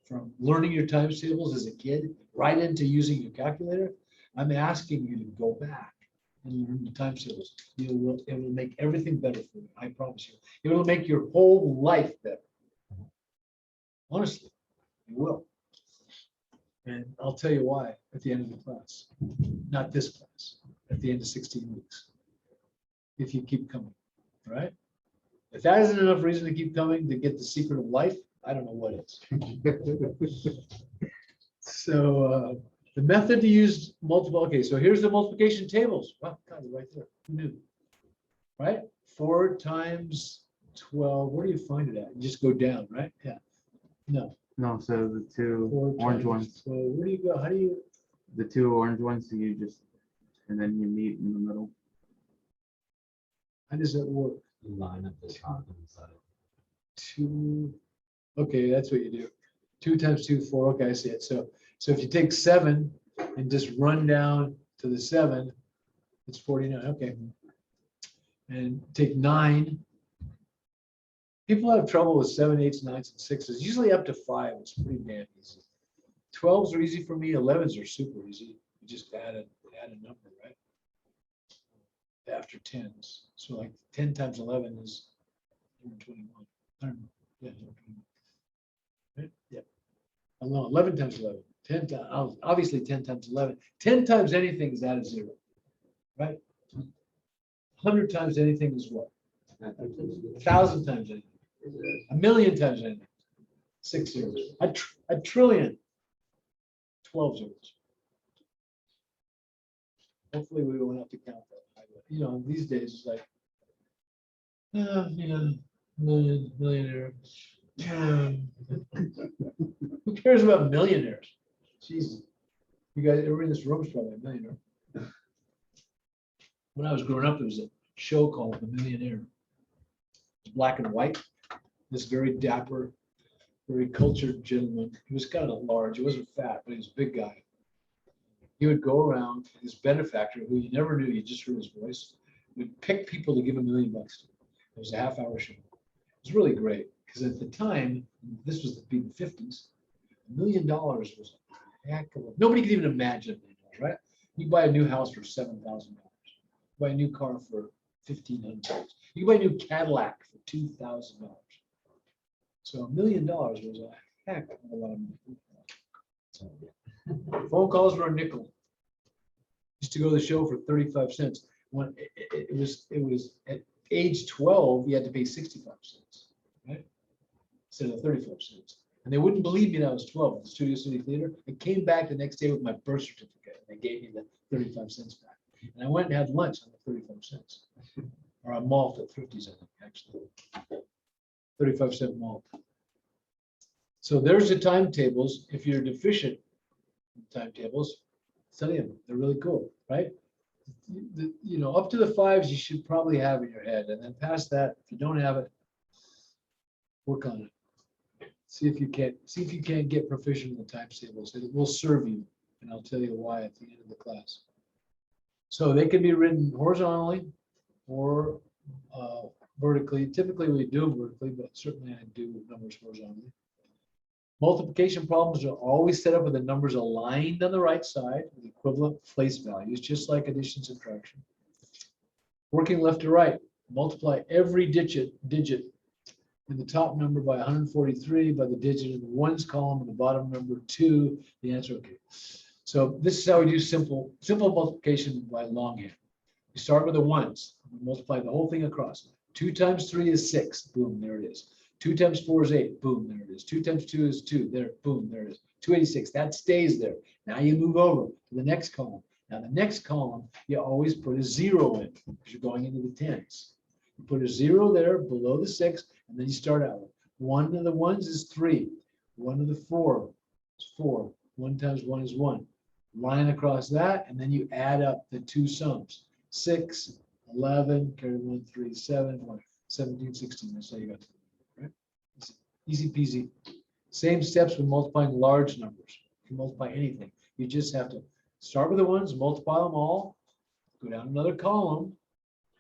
from learning your times tables as a kid right into using your calculator, I'm asking you to go back and learn the times tables. It will make everything better for you. I promise you. It will make your whole life better. Honestly, it will. And I'll tell you why at the end of the class. Not this class, at the end of 16 weeks. If you keep coming, all right? If that isn't enough reason to keep coming to get the secret of life, I don't know what is. So the method to use multiple, okay, so here's the multiplication tables. Well, God, they're right there. Who knew? Right? 4 times 12. Where do you find it at? You just go down, right? Yeah. No. No, so the 2 4 orange times ones, 12. Where do you go? How do you? the 2 orange ones, so you just, and then you meet in the middle. How does that work? Line up the top and the side. 2. Okay, that's what you do. 2 times 2, 4. Okay, I see it. So if you take 7 and just run down to the 7, it's 49. Okay. And take 9. People have trouble with 7, 8s, 9s, and 6s. Usually up to 5. It's pretty damn easy. 12s are easy for me. 11s are super easy. You just add a number, right? After 10s. So like 10 times 11 is 121. I don't know. Yeah, 121. Right? Yeah. No, 11 times 11. 10 times, obviously 10 times 11. 10 times anything is added 0. Right? 100 times anything is what? 1,000 times anything. 1,000,000 times anything. 6 zeros. A trillion. 12 zeros. Hopefully we won't have to count that. These days it's like, millionaire. Who cares about millionaires? Jesus. You guys, everybody in this room is probably a millionaire. When I was growing up, there was a show called The Millionaire. It was black and white. This very dapper, very cultured gentleman. He was kind of large. He wasn't fat, but he was a big guy. He would go around, his benefactor, who you never knew, you just heard his voice, would pick people to give $1 million to. It was a half-hour show. It was really great, because at the time, this was the 50s, $1 million was a heck of a, nobody could even imagine, $1 million, right? You buy a new house for $7,000. Buy a new car for $1,500. You can buy a new Cadillac for $2,000. So $1 million was a heck of a lot of money. Phone calls were a nickel. Used to go to the show for 35 cents. When it was at age 12, you had to pay 65 cents, right? Instead of 35 cents. And they wouldn't believe me that I was 12 at the Studio City Theater. I came back the next day with my birth certificate and they gave me the 35 cents back. And I went and had lunch on the 35 cents. Or a malt at Thrifty's, I think, actually. 35-cent malt. So there's the timetables. If you're deficient in timetables, study them. They're really cool, right? You know, up to the 5s you should probably have in your head. And then past that, if you don't have it, work on it. See if you can't get proficient in the timetables. It will serve you. And I'll tell you why at the end of the class. So they can be written horizontally or vertically. Typically we do vertically, but certainly I do numbers horizontally. Multiplication problems are always set up with the numbers aligned on the right side with equivalent place values, just like addition, subtraction. Working left to right, multiply every digit in the top number by 143 by the digit in the ones column and the bottom number 2, the answer, okay. So this is how we do simple multiplication by longhand. You start with the ones, multiply the whole thing across. 2 times 3 is 6, boom, there it is. 2 times 4 is 8, boom, there it is. 2 times 2 is 2, there, boom, there it is. 286, that stays there. Now you move over to the next column. Now the next column, you always put a 0 in because you're going into the tens. You put a 0 there below the 6, and then you start out. 1 of the 1s is 3. 1 of the 4 is 4. 1 times 1 is 1. Line across that, and then you add up the two sums. 6, 11, carry 1, 3, 7, 1, 17, 16. That's how you got it. Right? Easy peasy. Same steps with multiplying large numbers. If you multiply anything, you just have to start with the ones, multiply them all, go down another column,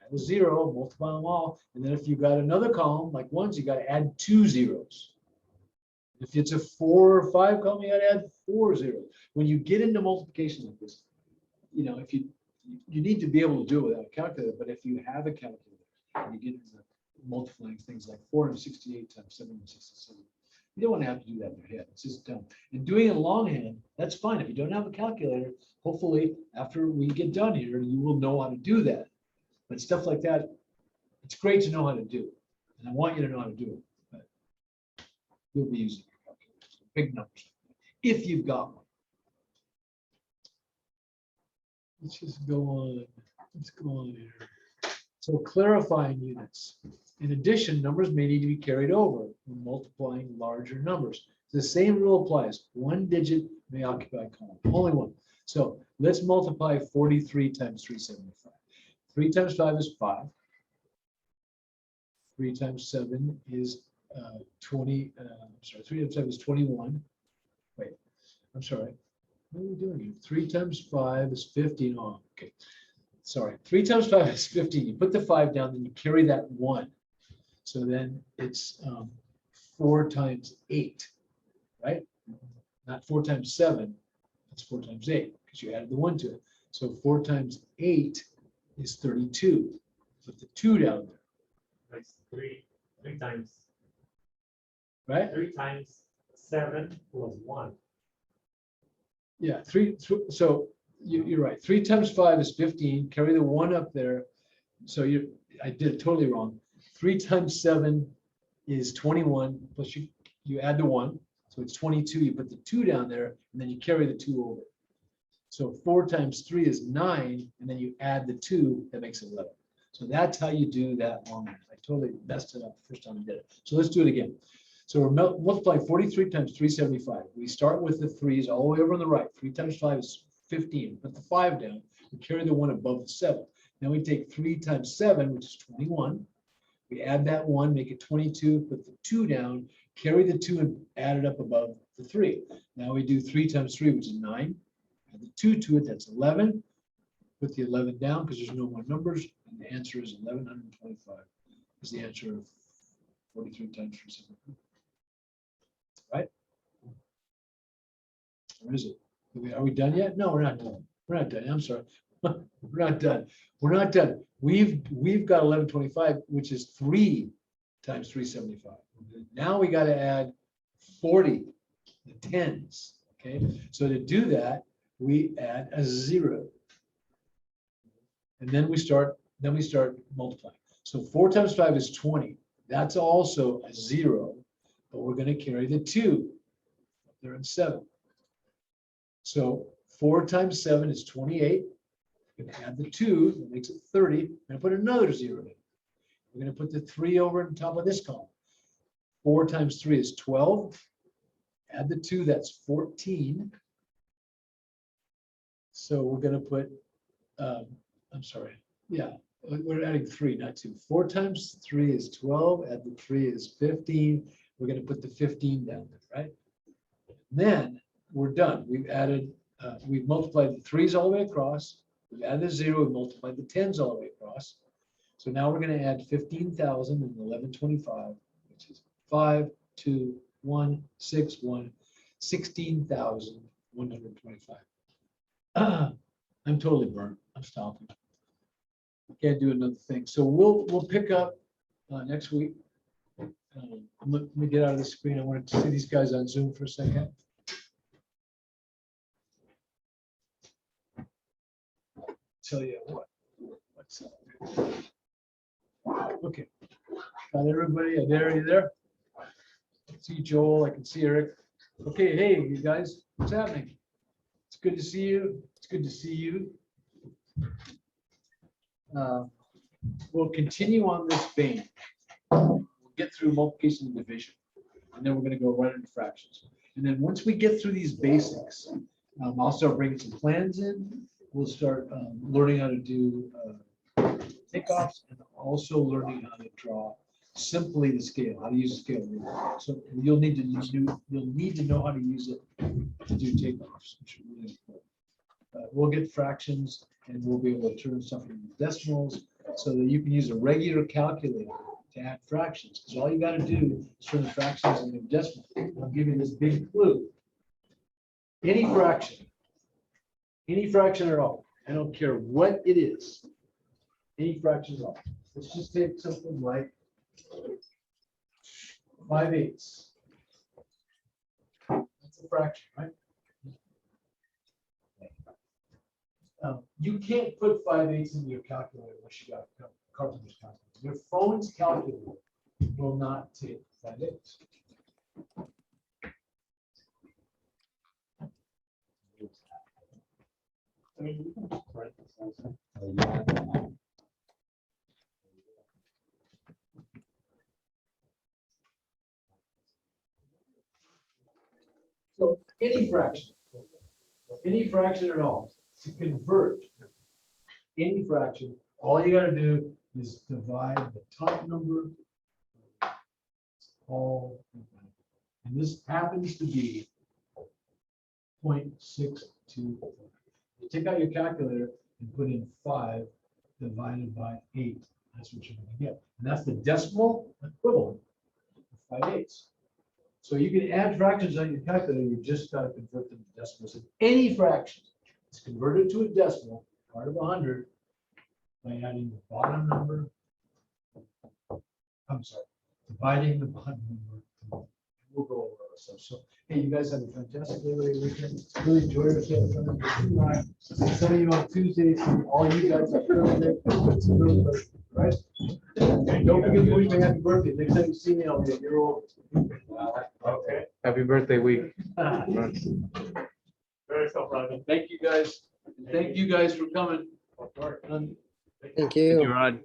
add a 0, multiply them all, and then if you got another column like ones, you got to add 2 zeros. If it's a 4 or 5 column, you got to add 4 zeros. When you get into multiplication like this, you know, if you need to be able to do it without a calculator, but if you have a calculator and you get into multiplying things like 468 times 767, you don't want to have to do that in your head. It's just dumb. And doing it longhand, that's fine. If you don't have a calculator, hopefully after we get done here, you will know how to do that. But stuff like that, it's great to know how to do. And I want you to know how to do it. But you'll be using your calculator. Big numbers. If you've got one. Let's just go on. Let's go on here. So clarifying units. In addition, numbers may need to be carried over when multiplying larger numbers. The same rule applies. One digit may occupy a column. Only one. So let's multiply 43 times 375. 3 times 5 is 5. 3 times 7 is 20. I'm sorry, 3 times 7 is 21. Wait, I'm sorry. What are we doing here? 3 times 5 is 15. Oh, okay. Sorry. 3 times 5 is 15. You put the 5 down, then you carry that 1. So then it's 4 times 8, right? Not 4 times 7. That's 4 times 8 because you added the 1 to it. So 4 times 8 is 32. Put the 2 down there. That's 3 times. Right? 3 times 7 plus 1. Yeah, so you're right. 3 times 5 is 15. Carry the 1 up there. So I did it totally wrong. 3 times 7 is 21. Plus you add the 1. So it's 22. You put the 2 down there, and then you carry the 2 over. So 4 times 3 is 9, and then you add the 2. That makes it 11. So that's how you do that long. I totally messed it up the first time I did it. So let's do it again. So we're multiplying 43 times 375. We start with the 3's all the way over on the right. 3 times 5 is 15. Put the 5 down. We carry the 1 above the 7. Now we take 3 times 7, which is 21. We add that 1, make it 22. Put the 2 down. Carry the 2 and add it up above the 3. Now we do 3 times 3, which is 9. Add the 2 to it. That's 11. Put the 11 down because there's no more numbers. And the answer is 1125. Is the answer of 43 times 375. Right? or is it? Are we done yet? No, we're not done. We're not done. I'm sorry. We're not done. We're not done. We've got 1125, which is 3 times 375. Now we got to add 40, the tens. Okay, so to do that, we add a 0. And then we start multiplying. So 4 times 5 is 20. That's also a 0, but we're going to carry the 2. They're in 7. So 4 times 7 is 28. We're going to add the 2, that makes it 30. We're going to put another 0 in. We're going to put the 3 over on top of this column. 4 times 3 is 12. Add the 2, that's 14. So we're going to put, I'm sorry, yeah, we're adding 3, not 2. 4 times 3 is 12. Add the 3 is 15. We're going to put the 15 down there, right? Then we're done. We've multiplied the 3's all the way across. We've added the 0. We've multiplied the 10's all the way across. So now we're going to add 15,000 and 1125, which is 5, 2, 1, 6, 1, 16,125. I'm totally burnt. I'm stopping. Can't do another thing. So we'll pick up next week. Let me get out of the screen. I wanted to see these guys on Zoom for a second. Tell you what's up. Okay. Got everybody? Are you there? I can see Joel. I can see Eric. Okay. Hey, you guys, what's happening? It's good to see you. It's good to see you. We'll continue on this vein. We'll get through multiplication and division, and then we're going to go right into fractions. And then once we get through these basics, I'll start bringing some plans in. We'll start learning how to do takeoffs and also learning how to draw simply the scale, how to use the scale ruler. So you'll need to know how to use it to do takeoffs, which is really important. We'll get fractions and we'll be able to turn stuff into decimals so that you can use a regular calculator to add fractions. Because all you got to do is turn the fractions into decimals. I'll give you this big clue. Any fraction at all, I don't care what it is, any fraction at all. Let's just take something like 5/8. That's a fraction, right? You can't put 5/8 into your calculator unless you got a carpenter's calculator. Your phone's calculator will not take 5/8. I mean, we can just write this also. So any fraction at all, to convert any fraction, all you gotta do is divide the top number. All, and this happens to be 0.624. You take out your calculator and put in 5 divided by 8. That's what you're gonna get. And that's the decimal equivalent of 5/8. So you can add fractions on your calculator, you just gotta convert them to decimals. If any fraction is converted to a decimal, part of 100, by adding the bottom number, I'm sorry, dividing the bottom number. We'll go over ourselves. So, hey, you guys have a fantastic Labor Day weekend. Really enjoy yourself. Some of you on Tuesdays, all you guys are perfect. Right? And don't forget to wish me happy birthday. Next time you see me, I'll be a year old. Okay. Happy birthday week. Very self-driving. Thank you guys. Thank you guys for coming. Thank you. Rod.